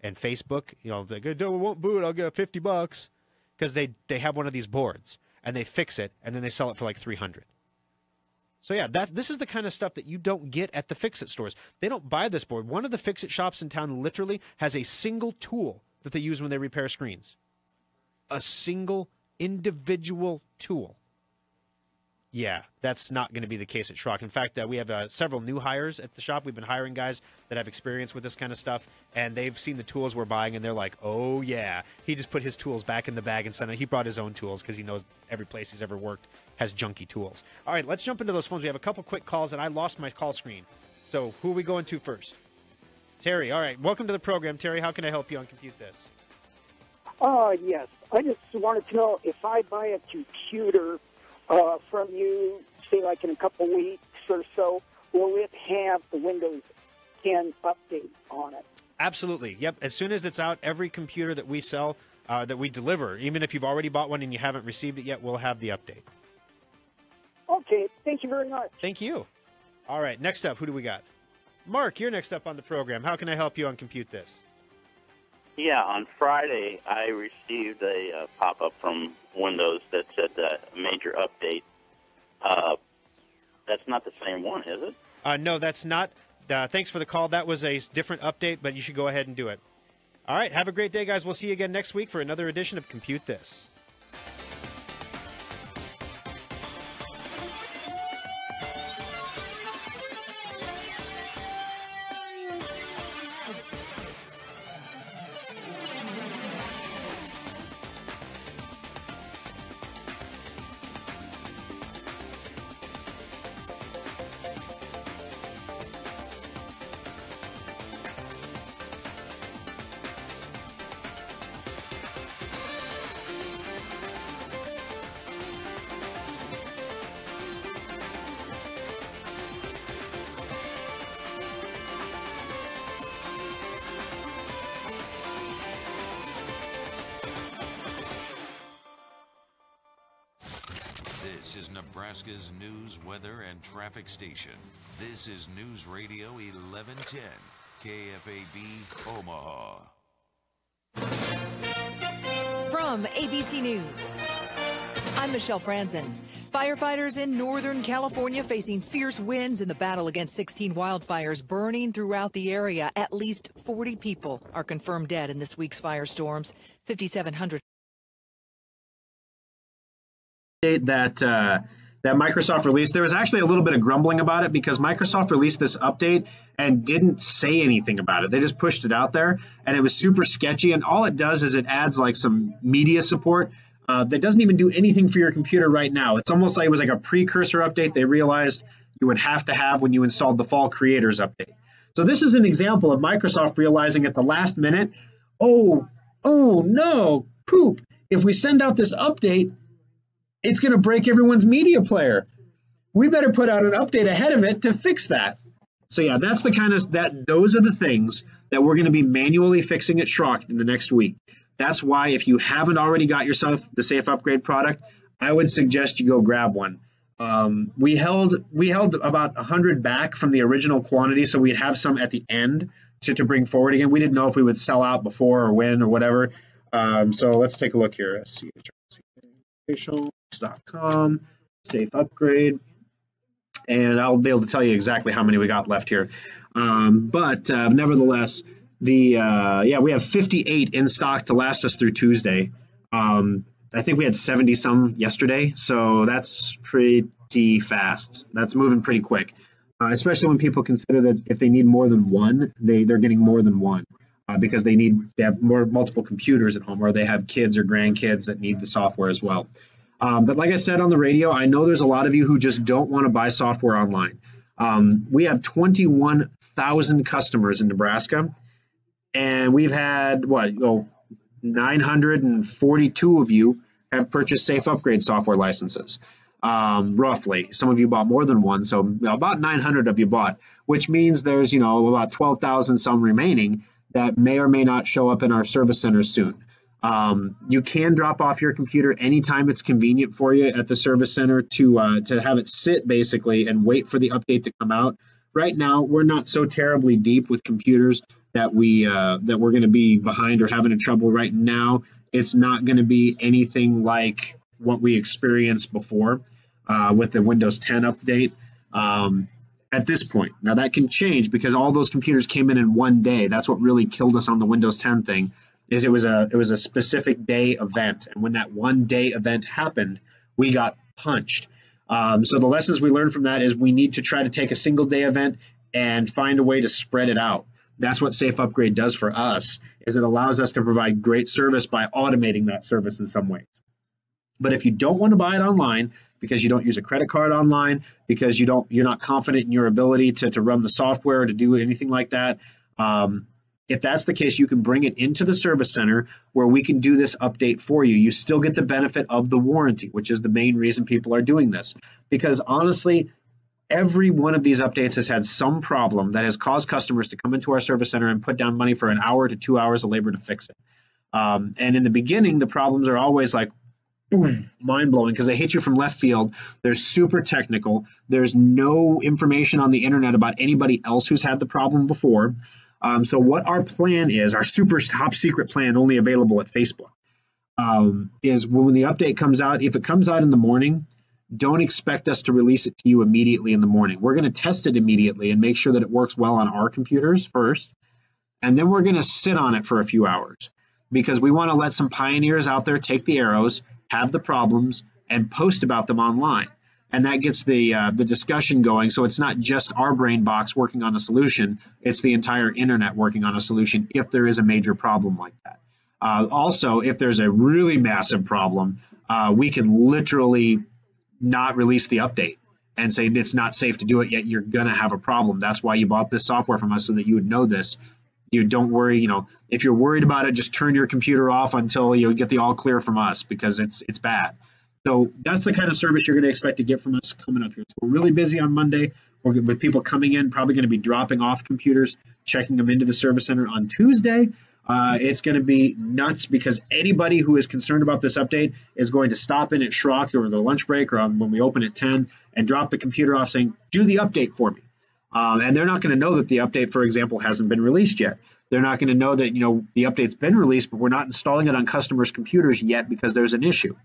and Facebook? You know, they go, "No, it won't boot. I'll get $50," because they have one of these boards and they fix it and then they sell it for like $300. So yeah, this is the kind of stuff that you don't get at the Fix-It stores. They don't buy this board. One of the Fix-It shops in town literally has a single tool that they use when they repair screens. A single individual tool. Yeah, that's not going to be the case at Schrock. In fact, we have several new hires at the shop. We've been hiring guys that have experience with this kind of stuff, and they've seen the tools we're buying, and they're like, oh, yeah. He just put his tools back in the bag and sent it. He brought his own tools because he knows every place he's ever worked has junky tools. All right, let's jump into those phones. We have a couple quick calls, and I lost my call screen. So who are we going to first? Terry. All right, welcome to the program. Terry, how can I help you on Compute This? Yes. I just wanted to know if I buy a computer from you, say like in a couple weeks or so, will it have the Windows 10 update on it? Absolutely. Yep. As soon as it's out, every computer that we sell, that we deliver, even if you've already bought one and you haven't received it yet, we'll have the update. Okay. Thank you very much. Thank you. All right. Next up, who do we got? Mark, you're next up on the program. How can I help you on Compute This? Yeah, on Friday, I received a pop-up from Windows that said major update. That's not the same one, is it? No, that's not. Thanks for the call. That was a different update, but you should go ahead and do it. All right, have a great day, guys. We'll see you again next week for another edition of Compute This. This is Nebraska's news, weather, and traffic station. This is News Radio 1110, KFAB, Omaha. From ABC News, I'm Michelle Franzen. Firefighters in Northern California facing fierce winds in the battle against 16 wildfires burning throughout the area. At least 40 people are confirmed dead in this week's firestorms. 5,700. That Microsoft released, there was actually a little bit of grumbling about it because Microsoft released this update and didn't say anything about it. They just pushed it out there, and it was super sketchy. And all it does is it adds like some media support that doesn't even do anything for your computer right now. It's almost like it was like a precursor update they realized you would have to have when you installed the Fall Creators update. So this is an example of Microsoft realizing at the last minute, oh no, poop. If we send out this update, it's going to break everyone's media player. We better put out an update ahead of it to fix that. So yeah, that's the kind of those are the things that we're going to be manually fixing at Schrock in the next week. That's why if you haven't already got yourself the Safe Upgrade product, I would suggest you go grab one. We held about 100 back from the original quantity, so we'd have some at the end to bring forward again. We didn't know if we would sell out before or when or whatever. So let's take a look here. SCHRC.com, safe upgrade, and I'll be able to tell you exactly how many we got left here. But nevertheless, we have 58 in stock to last us through Tuesday. I think we had 70 some yesterday, so that's pretty fast. That's moving pretty quick, especially when people consider that if they need more than one, they're getting more than one because they have multiple computers at home, or they have kids or grandkids that need the software as well. But like I said on the radio, I know there's a lot of you who just don't want to buy software online. We have 21,000 customers in Nebraska, and we've had 942 of you have purchased Safe Upgrade software licenses, roughly. Some of you bought more than one, so about 900 of you bought, which means there's about 12,000 some remaining that may or may not show up in our service centers soon. You can drop off your computer anytime it's convenient for you at the service center to have it sit basically and wait for the update to come out. Right now, we're not so terribly deep with computers that we're going to be behind or having trouble right now. It's not going to be anything like what we experienced before with the Windows 10 update at this point. Now, that can change because all those computers came in one day. That's what really killed us on the Windows 10 thing, is it was a specific day event. And when that one day event happened, we got punched. So the lessons we learned from that is we need to try to take a single day event and find a way to spread it out. That's what Safe Upgrade does for us, is it allows us to provide great service by automating that service in some ways. But if you don't want to buy it online because you don't use a credit card online, because you're not confident in your ability to run the software or to do anything like that, if that's the case, you can bring it into the service center where we can do this update for you. You still get the benefit of the warranty, which is the main reason people are doing this. Because honestly, every one of these updates has had some problem that has caused customers to come into our service center and put down money for an hour to 2 hours of labor to fix it. And in the beginning, the problems are always like, boom, mind-blowing, because they hit you from left field. They're super technical. There's no information on the internet about anybody else who's had the problem before. So what our plan is, our super top secret plan only available at Facebook, is when the update comes out, if it comes out in the morning, don't expect us to release it to you immediately in the morning. We're going to test it immediately and make sure that it works well on our computers first. And then we're going to sit on it for a few hours because we want to let some pioneers out there take the arrows, have the problems, and post about them online. And that gets the discussion going. So it's not just our brain box working on a solution. It's the entire internet working on a solution if there is a major problem like that. Also, if there's a really massive problem, we can literally not release the update and say it's not safe to do it yet. You're going to have a problem. That's why you bought this software from us, so that you would know this. You don't worry, if you're worried about it, just turn your computer off until you get the all clear from us, because it's bad. So that's the kind of service you're going to expect to get from us coming up here. So we're really busy on Monday. With people coming in, probably going to be dropping off computers, checking them into the service center on Tuesday. It's going to be nuts because anybody who is concerned about this update is going to stop in at Schrock over the lunch break or when we open at 10 and drop the computer off saying, do the update for me. And they're not going to know that the update, for example, hasn't been released yet. They're not going to know that, the update's been released, but we're not installing it on customers' computers yet because there's an issue.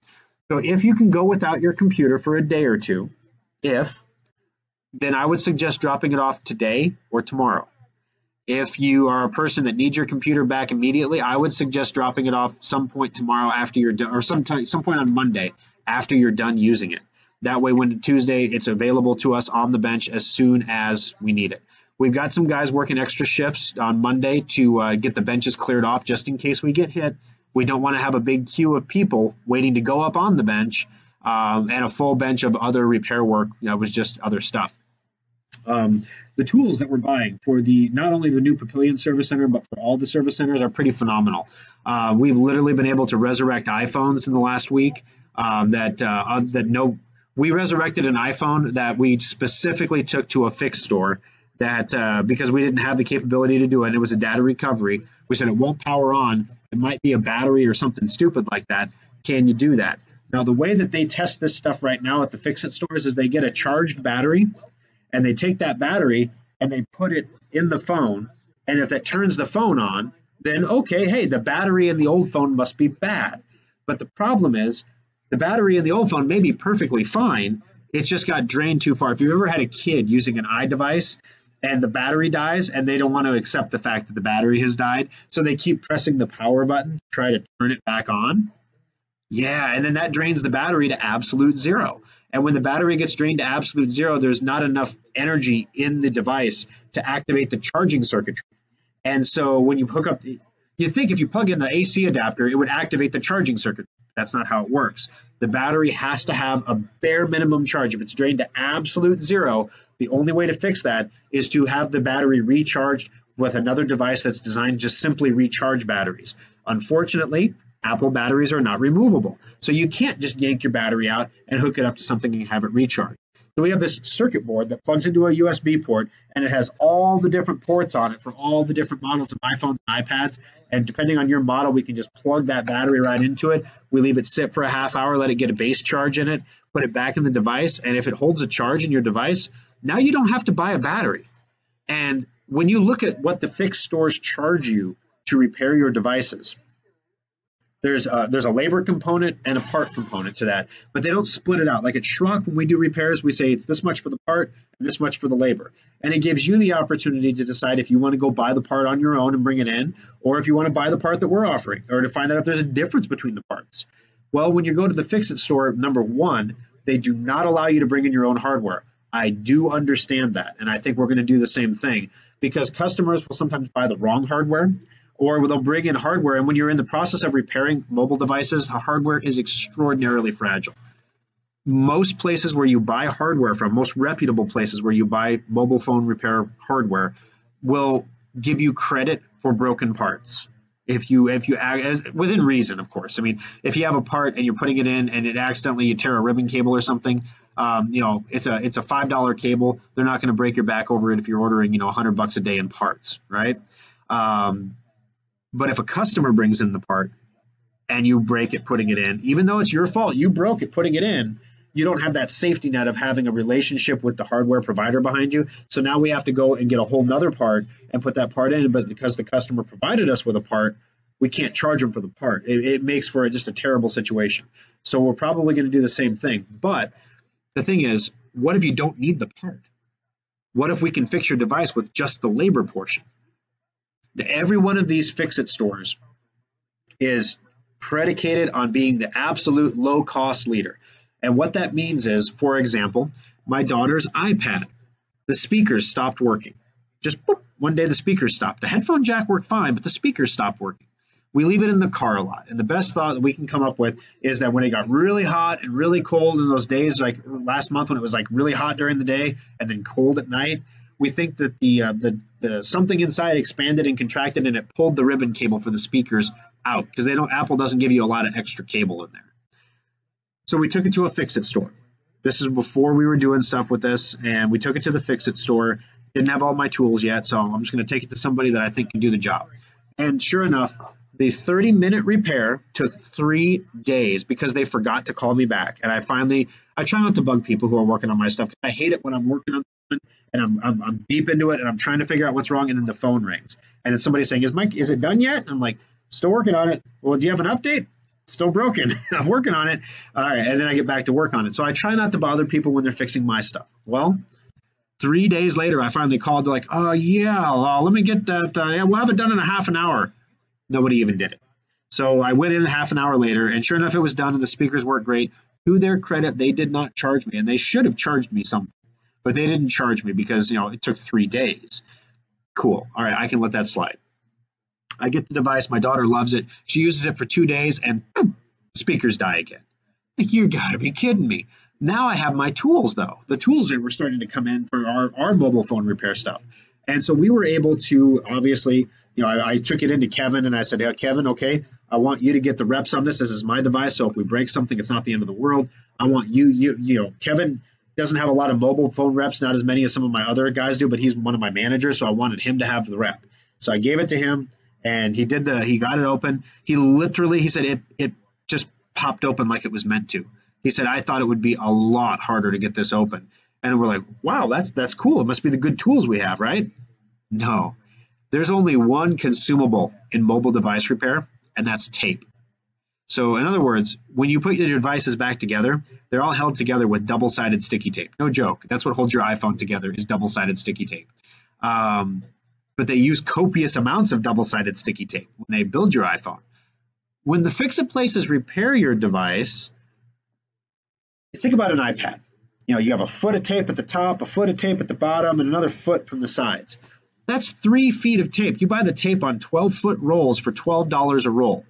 So if you can go without your computer for a day or two, then I would suggest dropping it off today or tomorrow. If you are a person that needs your computer back immediately, I would suggest dropping it off some point tomorrow after you're done, or some point on Monday after you're done using it. That way, when Tuesday, it's available to us on the bench as soon as we need it. We've got some guys working extra shifts on Monday to get the benches cleared off just in case we get hit. We don't want to have a big queue of people waiting to go up on the bench and a full bench of other repair work. That was just other stuff. The tools that we're buying for not only the new Papillion Service Center, but for all the service centers are pretty phenomenal. We've literally been able to resurrect iPhones in the last week. We resurrected an iPhone that we specifically took to a fix store that because we didn't have the capability to do it. And it was a data recovery. We said it won't power on. It might be a battery or something stupid like that. Can you do that? Now, the way that they test this stuff right now at the Fix-It stores is they get a charged battery, and they take that battery and they put it in the phone. And if that turns the phone on, then okay, hey, the battery in the old phone must be bad. But the problem is the battery in the old phone may be perfectly fine. It just got drained too far. If you've ever had a kid using an iDevice and the battery dies and they don't want to accept the fact that the battery has died, so they keep pressing the power button to try to turn it back on. Yeah, and then that drains the battery to absolute zero. And when the battery gets drained to absolute zero, there's not enough energy in the device to activate the charging circuitry. And so when you hook up, you'd think if you plug in the AC adapter, it would activate the charging circuit. That's not how it works. The battery has to have a bare minimum charge. If it's drained to absolute zero, the only way to fix that is to have the battery recharged with another device that's designed to just simply recharge batteries. Unfortunately, Apple batteries are not removable. So you can't just yank your battery out and hook it up to something and have it recharge. So we have this circuit board that plugs into a USB port, and it has all the different ports on it for all the different models of iPhones and iPads. And depending on your model, we can just plug that battery right into it. We leave it sit for a half hour, let it get a base charge in it, put it back in the device. And if it holds a charge in your device, now you don't have to buy a battery. And when you look at what the Fix stores charge you to repair your devices, there's a labor component and a part component to that, but they don't split it out. Like at Schrock, when we do repairs, we say it's this much for the part and this much for the labor. And it gives you the opportunity to decide if you want to go buy the part on your own and bring it in, or if you want to buy the part that we're offering, or to find out if there's a difference between the parts. Well, when you go to the Fix-It store, number one, they do not allow you to bring in your own hardware. I do understand that, and I think we're going to do the same thing, because customers will sometimes buy the wrong hardware, or they'll bring in hardware, and when you're in the process of repairing mobile devices, the hardware is extraordinarily fragile. Most places where you buy hardware from, most reputable places where you buy mobile phone repair hardware, will give you credit for broken parts. If you within reason, of course. I mean, if you have a part and you're putting it in and it accidentally you tear a ribbon cable or something, it's a $5 cable. They're not going to break your back over it if you're ordering, $100 a day in parts, right? But if a customer brings in the part and you break it putting it in, even though it's your fault, you broke it putting it in, you don't have that safety net of having a relationship with the hardware provider behind you. So now we have to go and get a whole nother part and put that part in. But because the customer provided us with a part, we can't charge them for the part. It makes for just a terrible situation. So we're probably going to do the same thing. But the thing is, what if you don't need the part? What if we can fix your device with just the labor portion? Every one of these Fix-It stores is predicated on being the absolute low-cost leader. And what that means is, for example, my daughter's iPad, the speakers stopped working. Just boop, one day the speakers stopped. The headphone jack worked fine, but the speakers stopped working. We leave it in the car a lot. And the best thought that we can come up with is that when it got really hot and really cold in those days, like last month when it was like really hot during the day and then cold at night, we think that the something inside expanded and contracted and it pulled the ribbon cable for the speakers out, because Apple doesn't give you a lot of extra cable in there. So we took it to a Fix-It store. This is before we were doing stuff with this, and we took it to the Fix-It store. Didn't have all my tools yet, so I'm just going to take it to somebody that I think can do the job. And sure enough, the 30-minute repair took 3 days because they forgot to call me back. And I try not to bug people who are working on my stuff. I hate it when I'm working on it and I'm deep into it and I'm trying to figure out what's wrong, and then the phone rings. And it's somebody saying, is it done yet? And I'm like, still working on it. Well, do you have an update? Still broken. I'm working on it. All right. And then I get back to work on it. So I try not to bother people when they're fixing my stuff. Well, 3 days later, I finally called. They're like, oh, yeah, let me get that. We'll have it done in a half an hour. Nobody even did it. So I went in half an hour later, and sure enough, it was done, and the speakers worked great. To their credit, they did not charge me, and they should have charged me something. But they didn't charge me because, it took 3 days. Cool. All right, I can let that slide. I get the device. My daughter loves it. She uses it for 2 days, and boom, speakers die again. Like, you got to be kidding me. Now I have my tools, though. The tools were starting to come in for our mobile phone repair stuff. And so we were able to, obviously, I took it into Kevin, and I said, yeah, Kevin, okay, I want you to get the reps on this. This is my device, so if we break something, it's not the end of the world. I want Kevin doesn't have a lot of mobile phone reps, not as many as some of my other guys do, but he's one of my managers, so I wanted him to have the rep. So I gave it to him. And he got it open. He said it just popped open like it was meant to. He said, I thought it would be a lot harder to get this open. And we're like, wow, that's cool. It must be the good tools we have, right? No. There's only one consumable in mobile device repair, and that's tape. So in other words, when you put your devices back together, they're all held together with double-sided sticky tape. No joke. That's what holds your iPhone together is double-sided sticky tape. But they use copious amounts of double-sided sticky tape when they build your iPhone. When the Fix-It Places repair your device, think about an iPad. You know, you have a foot of tape at the top, a foot of tape at the bottom, and another foot from the sides. That's 3 feet of tape. You buy the tape on 12-foot rolls for $12 a roll.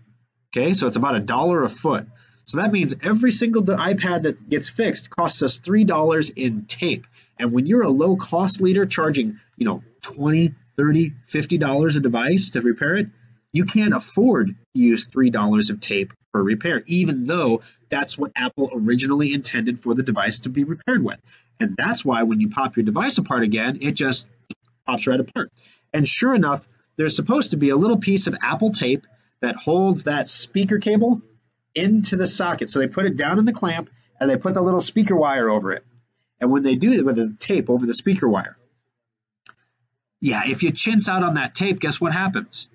Okay, so it's about $1 a foot. So that means every single iPad that gets fixed costs us $3 in tape. And when you're a low-cost leader charging, $20, $30, $50 a device to repair it, you can't afford to use $3 of tape per repair, even though that's what Apple originally intended for the device to be repaired with. And that's why when you pop your device apart again, it just pops right apart. And sure enough, there's supposed to be a little piece of Apple tape that holds that speaker cable into the socket. So they put it down in the clamp and they put the little speaker wire over it. And when they do it with the tape over the speaker wire, yeah, if you chintz out on that tape, guess what happens?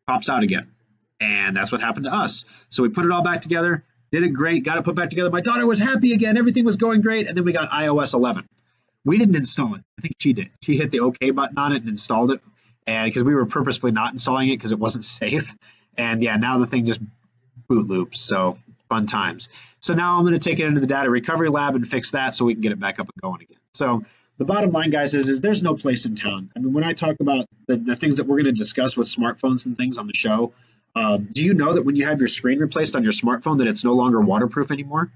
Pops out again. And that's what happened to us. So we put it all back together, did it great, got it put back together. My daughter was happy again. Everything was going great. And then we got iOS 11. We didn't install it. I think she did. She hit the OK button on it and installed it. And because we were purposefully not installing it because it wasn't safe. And yeah, now the thing just boot loops. So fun times. So now I'm going to take it into the data recovery lab and fix that so we can get it back up and going again. So the bottom line, guys, is there's no place in town. I mean, when I talk about the things that we're going to discuss with smartphones and things on the show, do you know that when you have your screen replaced on your smartphone that it's no longer waterproof anymore?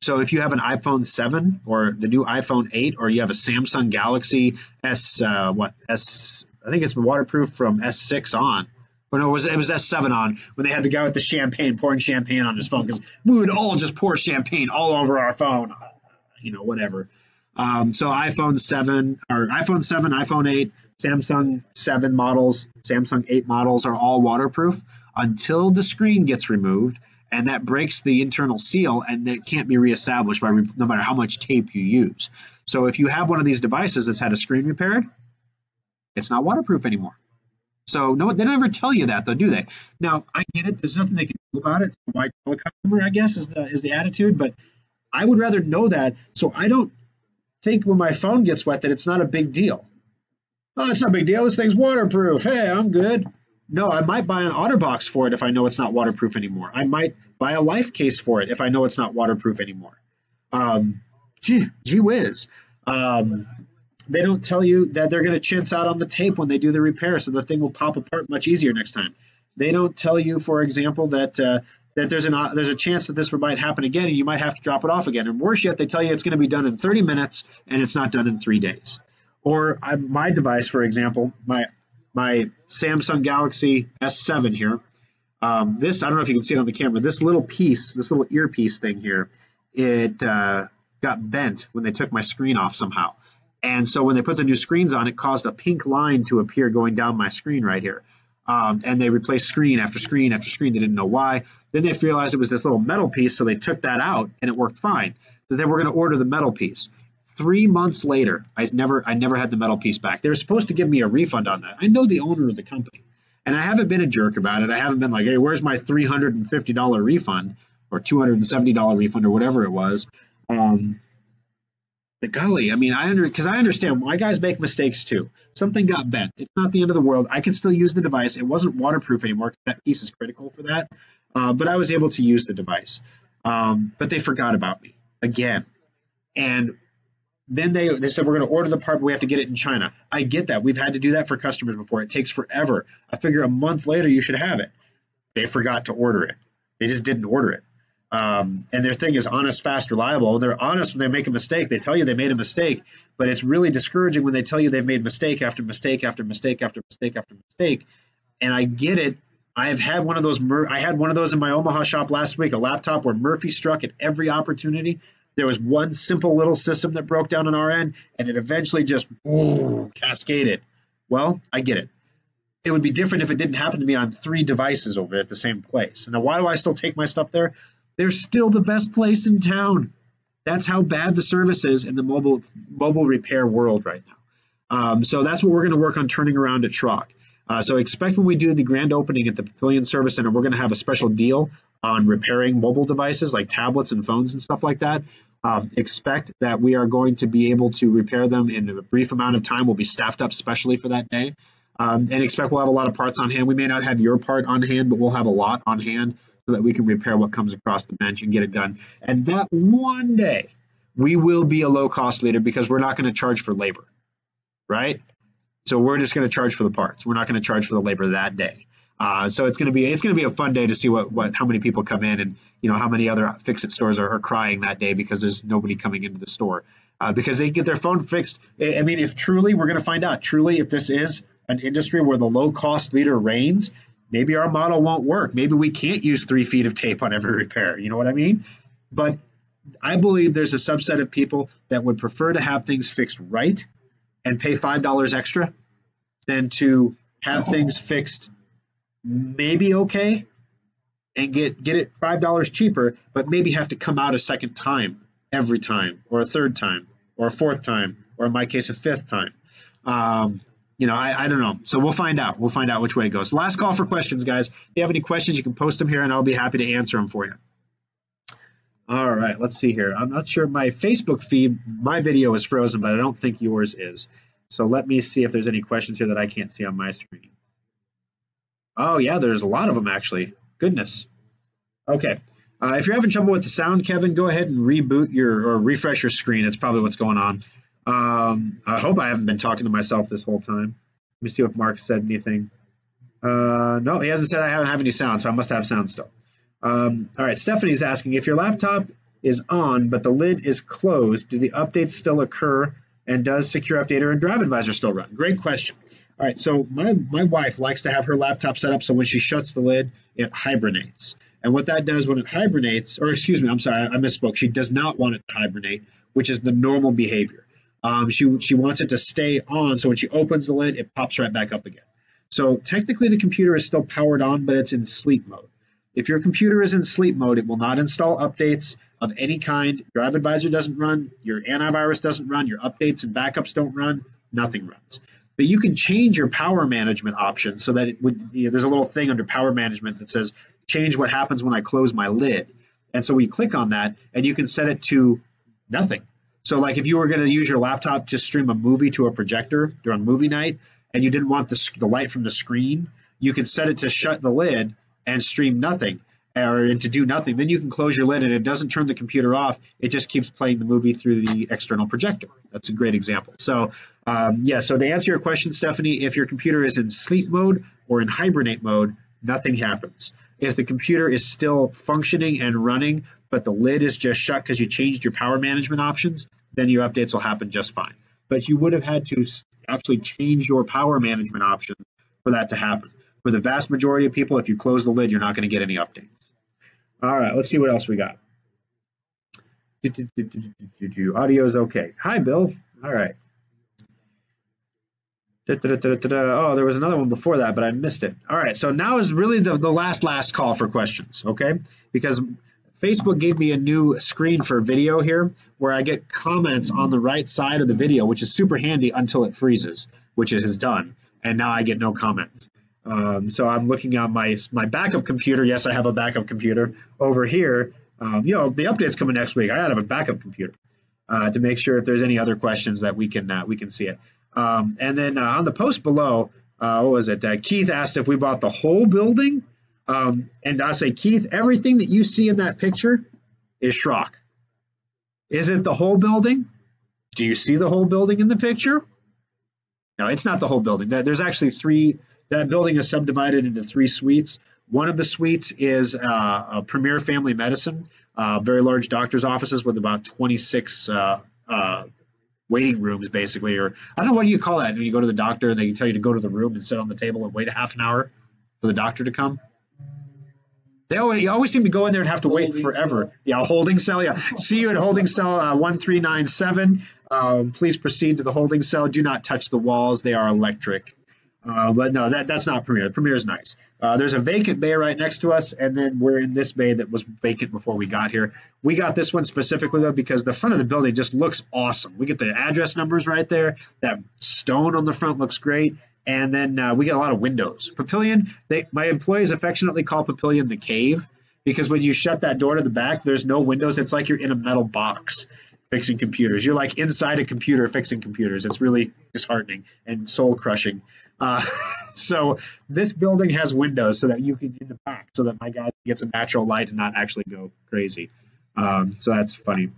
So if you have an iPhone 7 or the new iPhone 8, or you have a Samsung Galaxy I think it's waterproof from S6 on. Or no, it was S7 on when they had the guy with the champagne pouring champagne on his phone because we would all just pour champagne all over our phone, whatever. So iPhone 7, iPhone 8, Samsung 7 models, Samsung 8 models are all waterproof until the screen gets removed, and that breaks the internal seal, and it can't be reestablished no matter how much tape you use. So if you have one of these devices that's had a screen repaired, it's not waterproof anymore. So no, they never tell you that, though, do they? Now, I get it. There's nothing they can do about it. So why call a customer, I guess, is the attitude. But I would rather know that so I don't think when my phone gets wet that it's not a big deal. Oh, it's not a big deal. This thing's waterproof. Hey, I'm good. No, I might buy an OtterBox for it if I know it's not waterproof anymore. I might buy a life case for it if I know it's not waterproof anymore. Gee whiz. They don't tell you that they're going to chintz out on the tape when they do the repair, so the thing will pop apart much easier next time. They don't tell you, for example, that there's a chance that this might happen again, and you might have to drop it off again. And worse yet, they tell you it's going to be done in 30 minutes, and it's not done in 3 days. Or my device, for example, my Samsung Galaxy S7 here. This, I don't know if you can see it on the camera. This little earpiece thing here, it got bent when they took my screen off somehow. And so when they put the new screens on, it caused a pink line to appear going down my screen right here. And they replaced screen after screen after screen. They didn't know why. Then they realized it was this little metal piece, so they took that out, and it worked fine. So they were going to order the metal piece. 3 months later, I never had the metal piece back. They were supposed to give me a refund on that. I know the owner of the company, and I haven't been a jerk about it. I haven't been like, hey, where's my $350 refund or $270 refund or whatever it was. But golly, I mean, because I understand my guys make mistakes too. Something got bent. It's not the end of the world. I can still use the device. It wasn't waterproof anymore. That piece is critical for that. But I was able to use the device. But they forgot about me again. And then they said, we're going to order the part, but we have to get it in China. I get that. We've had to do that for customers before. It takes forever. I figure a month later you should have it. They forgot to order it. They just didn't order it. And their thing is honest, fast, reliable. They're honest when they make a mistake. They tell you they made a mistake, but it's really discouraging when they tell you they've made mistake after mistake after mistake after mistake after mistake. And I get it. I've had one of those. I had one of those in my Omaha shop last week, a laptop where Murphy struck at every opportunity. There was one simple little system that broke down on our end, and it eventually just cascaded. Well, I get it. It would be different if it didn't happen to be on 3 devices over at the same place. And now why do I still take my stuff there? They're still the best place in town. That's how bad the service is in the mobile repair world right now. So that's what we're going to work on turning around at Schrock. So expect when we do the grand opening at the Pavilion Service Center, we're going to have a special deal on repairing mobile devices like tablets and phones and stuff like that. Expect that we are going to be able to repair them in a brief amount of time. We'll be staffed up specially for that day. And expect we'll have a lot of parts on hand. We may not have your part on hand, but we'll have a lot on hand so that we can repair what comes across the bench and get it done. And that one day, we will be a low-cost leader because we're not going to charge for labor, right? So we're just going to charge for the parts. We're not going to charge for the labor that day. So it's going to be a fun day to see how many people come in, and how many other Fix-It stores are crying that day because there's nobody coming into the store because they get their phone fixed. I mean, if truly we're going to find out if this is an industry where the low-cost leader reigns, maybe our model won't work. Maybe we can't use 3 feet of tape on every repair. You know what I mean? But I believe there's a subset of people that would prefer to have things fixed right and pay $5 extra than to have things fixed maybe okay and get it $5 cheaper, but maybe have to come out a second time every time, or a third time, or a fourth time, or in my case, a 5th time. I don't know. So we'll find out. We'll find out which way it goes. Last call for questions, guys. If you have any questions, you can post them here, and I'll be happy to answer them for you. All right, let's see here. I'm not sure my Facebook feed, my video is frozen, but I don't think yours is. So let me see if there's any questions here that I can't see on my screen. Oh, yeah, there's a lot of them, actually. Goodness. Okay. If you're having trouble with the sound, Kevin, go ahead and reboot or refresh your screen. That's probably what's going on. I hope I haven't been talking to myself this whole time. Let me see if Mark said anything. No, he hasn't said I don't have any sound, so I must have sound still. All right, Stephanie's asking, if your laptop is on but the lid is closed, do the updates still occur, and does Secure Updater and Drive Advisor still run? Great question. All right, so my wife likes to have her laptop set up so when she shuts the lid, it hibernates. And what that does when it hibernates, or excuse me, I'm sorry, I misspoke. She does not want it to hibernate, which is the normal behavior. She wants it to stay on, so when she opens the lid, it pops right back up again. So technically the computer is still powered on, but it's in sleep mode. If your computer is in sleep mode, it will not install updates of any kind. Drive Advisor doesn't run, your antivirus doesn't run, your updates and backups don't run, nothing runs. But you can change your power management options so that it would, there's a little thing under power management that says, change what happens when I close my lid. And so we click on that, and you can set it to nothing. So like if you were going to use your laptop to stream a movie to a projector during movie night, and you didn't want the light from the screen, you can set it to shut the lid and stream nothing, or to do nothing. Then you can close your lid, and it doesn't turn the computer off. It just keeps playing the movie through the external projector. That's a great example. So so to answer your question, Stephanie, if your computer is in sleep mode or in hibernate mode, nothing happens. If the computer is still functioning and running, but the lid is just shut because you changed your power management options, then your updates will happen just fine. But you would have had to actually change your power management options for that to happen. For the vast majority of people, if you close the lid, you're not going to get any updates. All right, let's see what else we got. Audio is okay. Hi, Bill. All right. Oh, there was another one before that, but I missed it. All right, so now is really the last call for questions, okay? Because Facebook gave me a new screen for video here where I get comments on the right side of the video, which is super handy until it freezes, which it has done, and now I get no comments. So I'm looking on my backup computer. Yes, I have a backup computer over here. The update's coming next week. I gotta have a backup computer to make sure if there's any other questions that we can see it. And then on the post below, what was it? Keith asked if we bought the whole building. And I say, Keith, everything that you see in that picture is Schrock. Is it the whole building? Do you see the whole building in the picture? No, it's not the whole building. There's actually 3. That building is subdivided into 3 suites. One of the suites is a Premier Family Medicine, very large doctor's offices with about 26 waiting rooms, basically. Or I don't know, what do you call that when you go to the doctor and they tell you to go to the room and sit on the table and wait a half an hour for the doctor to come? You always seem to go in there and have to wait forever. Yeah, holding cell. Yeah, see you at holding cell 1397. Please proceed to the holding cell. Do not touch the walls. They are electric. But no, that's not Premier. Premier is nice. There's a vacant bay right next to us, and then we're in this bay that was vacant before we got here. We got this one specifically, though, because the front of the building just looks awesome. We get the address numbers right there. That stone on the front looks great. And then we get a lot of windows. Papillion, my employees affectionately call Papillion the cave, because when you shut that door to the back, there's no windows. It's like you're in a metal box fixing computers. You're like inside a computer fixing computers. It's really disheartening and soul crushing. So this building has windows so that you can in the back, so that my guy gets a natural light and not actually go crazy. So that's funny.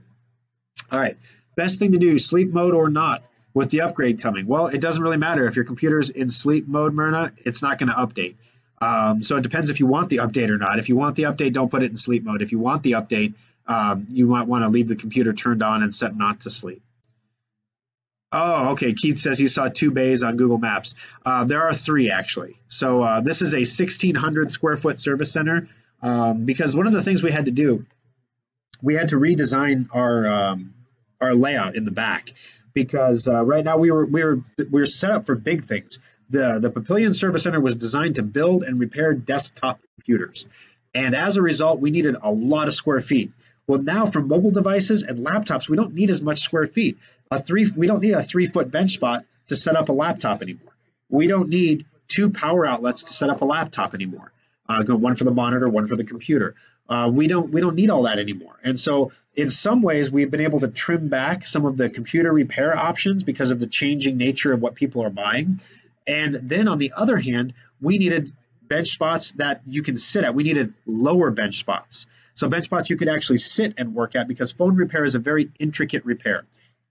All right, best thing to do, sleep mode or not with the upgrade coming? Well, it doesn't really matter. If your computer's in sleep mode, Myrna, it's not going to update. So it depends if you want the update or not. If you want the update, don't put it in sleep mode. If you want the update, you might want to leave the computer turned on and set not to sleep. Oh, okay. Keith says he saw 2 bays on Google Maps. There are 3, actually. So this is a 1,600 square foot service center, because one of the things we had to do, we had to redesign our layout in the back, because right now we're set up for big things. The Papillion Service Center was designed to build and repair desktop computers, and as a result, we needed a lot of square feet. Well, now for mobile devices and laptops, we don't need as much square feet. We don't need a 3-foot bench spot to set up a laptop anymore. We don't need 2 power outlets to set up a laptop anymore. One for the monitor, one for the computer. We don't need all that anymore. And so in some ways, we've been able to trim back some of the computer repair options because of the changing nature of what people are buying. And then on the other hand, we needed bench spots that you can sit at. We needed lower bench spots. So bench spots you could actually sit and work at, because phone repair is a very intricate repair.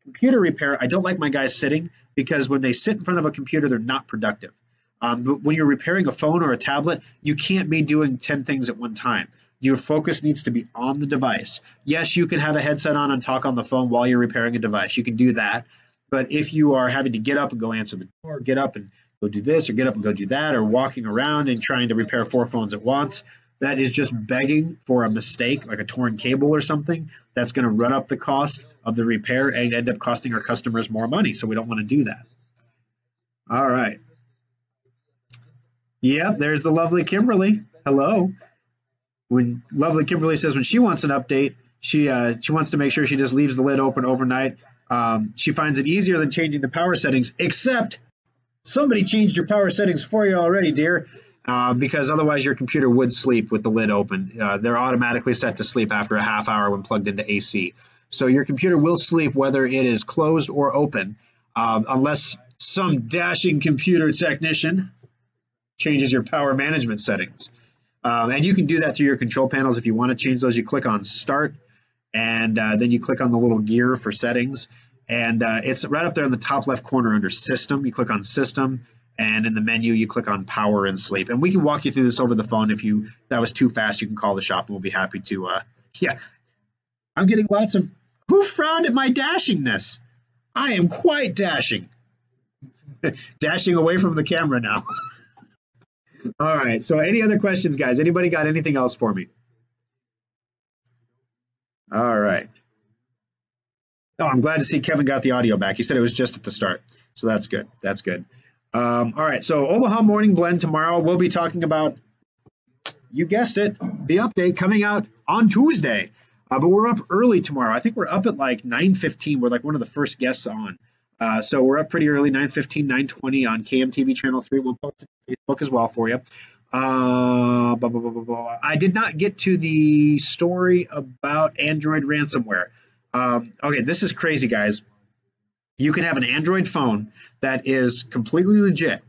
Computer repair, I don't like my guys sitting, because when they sit in front of a computer, they're not productive. But when you're repairing a phone or a tablet, you can't be doing 10 things at one time. Your focus needs to be on the device. Yes, you can have a headset on and talk on the phone while you're repairing a device. You can do that. But if you are having to get up and go answer the door, get up and go do this, or get up and go do that, or walking around and trying to repair 4 phones at once, that is just begging for a mistake, like a torn cable or something, that's going to run up the cost of the repair and end up costing our customers more money. So we don't want to do that. All right. Yep, there's the lovely Kimberly. Hello. When lovely Kimberly says when she wants an update, she wants to make sure she just leaves the lid open overnight. She finds it easier than changing the power settings, except somebody changed your power settings for you already, dear. Because otherwise your computer would sleep with the lid open. They're automatically set to sleep after a half hour when plugged into AC. So your computer will sleep whether it is closed or open, unless some dashing computer technician changes your power management settings. And you can do that through your control panels. If you want to change those, you click on Start, and then you click on the little gear for settings. And it's right up there in the top left corner under System. You click on System. And in the menu, you click on Power and Sleep. And we can walk you through this over the phone. If that was too fast, you can call the shop and we'll be happy to. Yeah, I'm getting lots of, who frowned at my dashingness? I am quite dashing. Dashing away from the camera now. All right, so any other questions, guys? Anybody got anything else for me? All right. Oh, I'm glad to see Kevin got the audio back. He said it was just at the start. So that's good. That's good. All right, so Omaha Morning Blend tomorrow. We'll be talking about, you guessed it, the update coming out on Tuesday. But we're up early tomorrow. I think we're up at like 9:15. We're like one of the first guests on. So we're up pretty early, 9:15, 9:20 on KMTV Channel 3. We'll post it to Facebook as well for you. I did not get to the story about Android ransomware. Okay, this is crazy, guys. You can have an Android phone that is completely legit,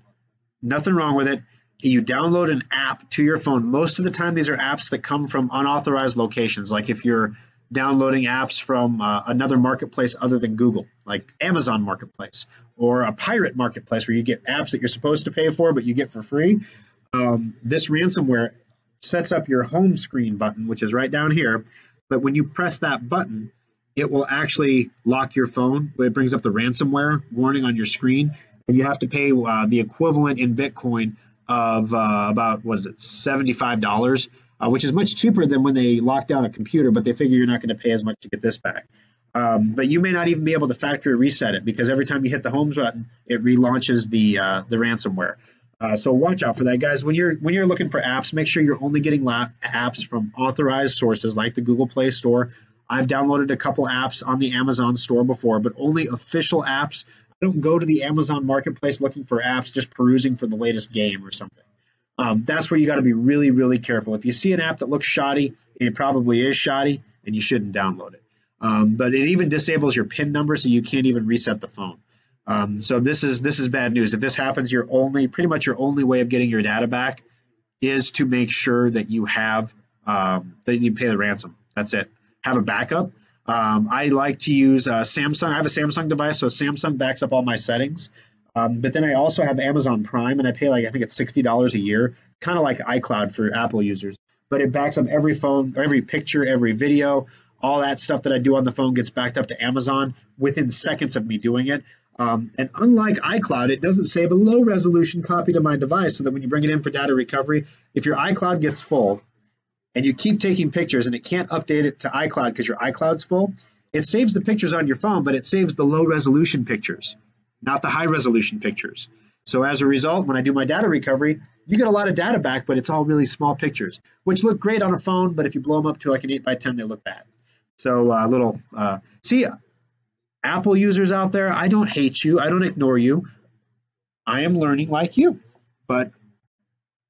nothing wrong with it. You download an app to your phone. Most of the time, these are apps that come from unauthorized locations, like if you're downloading apps from another marketplace other than Google, like Amazon Marketplace, or a pirate marketplace where you get apps that you're supposed to pay for, but you get for free. This ransomware sets up your home screen button, which is right down here. But when you press that button, it will actually lock your phone. It brings up the ransomware warning on your screen, and you have to pay the equivalent in Bitcoin of about, what is it, $75, which is much cheaper than when they lock down a computer, but they figure you're not going to pay as much to get this back. But you may not even be able to factory reset it, because every time you hit the home button, it relaunches the ransomware. So watch out for that, guys. When you're looking for apps, make sure you're only getting apps from authorized sources like the Google Play Store. I've downloaded a couple apps on the Amazon store before, but only official apps. I don't go to the Amazon Marketplace looking for apps, just perusing for the latest game or something. That's where you got to be really, really careful. If you see an app that looks shoddy, it probably is shoddy, and you shouldn't download it. But it even disables your PIN number, so you can't even reset the phone. So this is bad news. If this happens, pretty much your only way of getting your data back is to make sure that you have that you pay the ransom. That's it. Have a backup. I like to use Samsung. I have a Samsung device, so Samsung backs up all my settings. But then I also have Amazon Prime, and I pay I think it's $60 a year, kind of like iCloud for Apple users. But it backs up every phone, every picture, every video, all that stuff that I do on the phone gets backed up to Amazon within seconds of me doing it. And unlike iCloud, it doesn't save a low-resolution copy to my device, so that when you bring it in for data recovery, if your iCloud gets full and you keep taking pictures and it can't update it to iCloud because your iCloud's full, it saves the pictures on your phone, but it saves the low-resolution pictures, not the high-resolution pictures. So as a result, when I do my data recovery, you get a lot of data back, but it's all really small pictures, which look great on a phone, but if you blow them up to like an 8x10, they look bad. So see, Apple users out there, I don't hate you. I don't ignore you. I am learning like you, but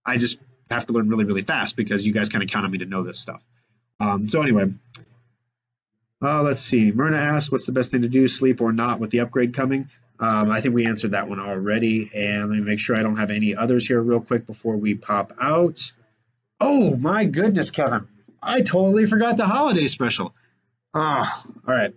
I just have to learn really, really fast because you guys kind of count on me to know this stuff. So anyway, let's see. Myrna asked, what's the best thing to do, sleep or not with the upgrade coming? I think we answered that one already. And let me make sure I don't have any others here real quick before we pop out. Oh, my goodness, Kevin. I totally forgot the holiday special. All right.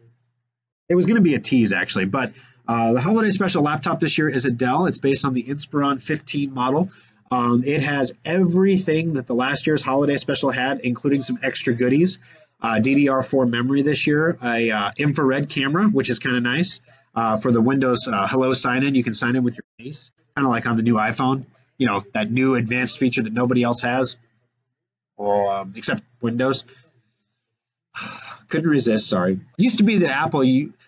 It was going to be a tease, actually, but the holiday special laptop this year is a Dell. It's based on the Inspiron 15 model. It has everything that the last year's holiday special had, including some extra goodies. DDR4 memory this year, a infrared camera, which is kind of nice. For the Windows Hello sign-in, you can sign in with your face, kind of like on the new iPhone. You know, that new advanced feature that nobody else has, or except Windows. Couldn't resist, sorry. Used to be that Apple,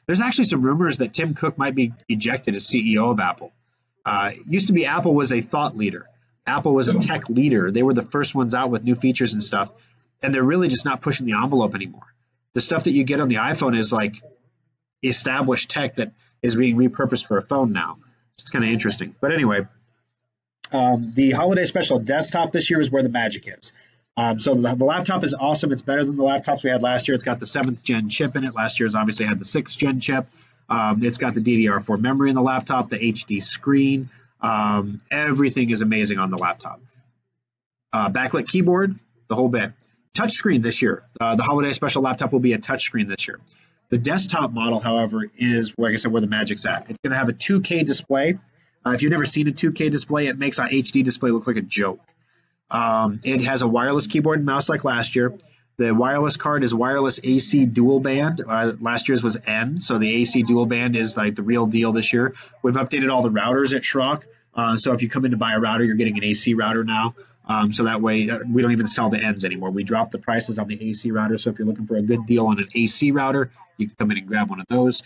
there's actually some rumors that Tim Cook might be ejected as CEO of Apple. Used to be Apple was a thought leader. Apple was a tech leader. They were the first ones out with new features and stuff, and they're really just not pushing the envelope anymore. The stuff that you get on the iPhone is like established tech that is being repurposed for a phone now. It's kind of interesting. But anyway, the holiday special desktop this year is where the magic is. So the laptop is awesome. It's better than the laptops we had last year. It's got the 7th gen chip in it. Last year's obviously had the 6th gen chip. It's got the DDR4 memory in the laptop, the HD screen. Everything is amazing on the laptop. Backlit keyboard, the whole bit. Touchscreen this year. The holiday special laptop will be a touchscreen this year. The desktop model, however, is, like I said, where the magic's at. It's going to have a 2K display. If you've never seen a 2K display, it makes an HD display look like a joke. It has a wireless keyboard and mouse like last year. The wireless card is wireless AC dual band. Last year's was N, so the AC dual band is like the real deal this year. We've updated all the routers at Schrock. So if you come in to buy a router, you're getting an AC router now. So that way we don't even sell the N's anymore. We drop the prices on the AC router. So if you're looking for a good deal on an AC router, you can come in and grab one of those.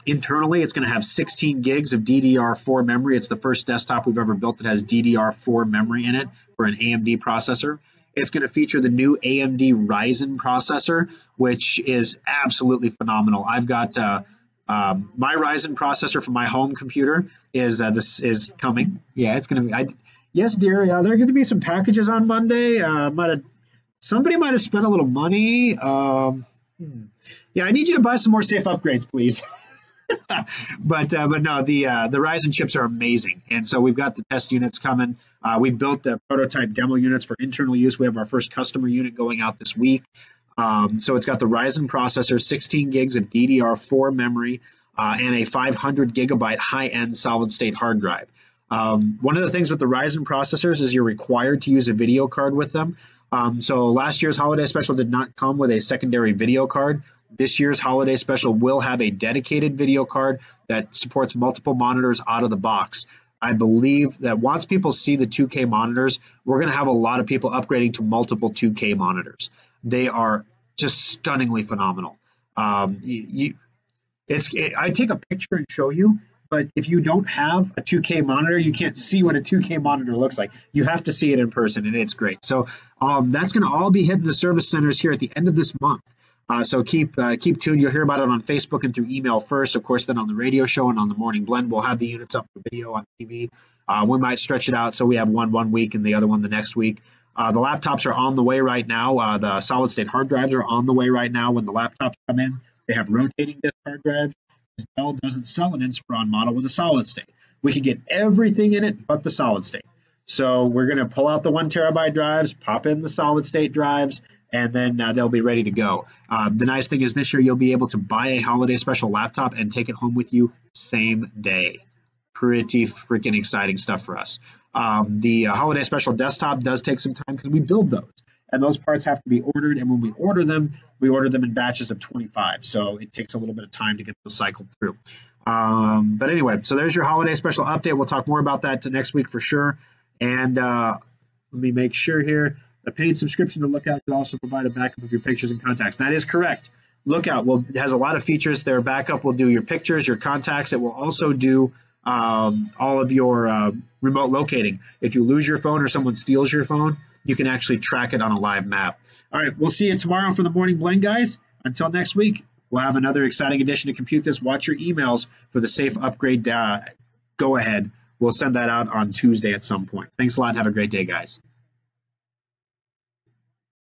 Internally, it's going to have 16 gigs of DDR4 memory. It's the first desktop we've ever built that has DDR4 memory in it for an AMD processor. It's going to feature the new AMD Ryzen processor, which is absolutely phenomenal. I've got my Ryzen processor for my home computer this is coming. Yeah, it's going to be. Yes, dear. There are going to be some packages on Monday. Somebody might have spent a little money. Yeah, I need you to buy some more safe upgrades, please. But no, the Ryzen chips are amazing, and so we've got the test units coming. We built the prototype demo units for internal use. We have our first customer unit going out this week. So it's got the Ryzen processor, 16 gigs of DDR4 memory, and a 500 gigabyte high-end solid-state hard drive. One of the things with the Ryzen processors is you're required to use a video card with them. So last year's holiday special did not come with a secondary video card. This year's holiday special will have a dedicated video card that supports multiple monitors out of the box. I believe that once people see the 2K monitors, we're going to have a lot of people upgrading to multiple 2K monitors. They are just stunningly phenomenal. I take a picture and show you, But if you don't have a 2K monitor, you can't see what a 2K monitor looks like. You have to see it in person, and it's great. So that's going to all be hitting the service centers here at the end of this month. So keep tuned. You'll hear about it on Facebook and through email first. Of course, then on the radio show and on the Morning Blend, we'll have the units up for video on TV. We might stretch it out so we have one week and the other one the next week. The laptops are on the way right now. The solid-state hard drives are on the way right now. When the laptops come in, they have rotating disk hard drives. Dell doesn't sell an Inspiron model with a solid-state. We can get everything in it but the solid-state. So we're going to pull out the 1 terabyte drives, pop in the solid-state drives, and then they'll be ready to go. The nice thing is this year you'll be able to buy a holiday special laptop and take it home with you same day. Pretty freaking exciting stuff for us. The holiday special desktop does take some time because we build those. And those parts have to be ordered. And when we order them in batches of 25. So it takes a little bit of time to get those cycled through. But anyway, so there's your holiday special update. We'll talk more about that next week for sure. And let me make sure here. A paid subscription to Lookout can also provide a backup of your pictures and contacts. That is correct. Lookout has a lot of features. Their backup will do your pictures, your contacts. It will also do all of your remote locating. If you lose your phone or someone steals your phone, you can actually track it on a live map. All right, we'll see you tomorrow for the Morning Blend, guys. Until next week, we'll have another exciting edition to Compute This. Watch your emails for the safe upgrade go ahead. We'll send that out on Tuesday at some point. Thanks a lot. Have a great day, guys.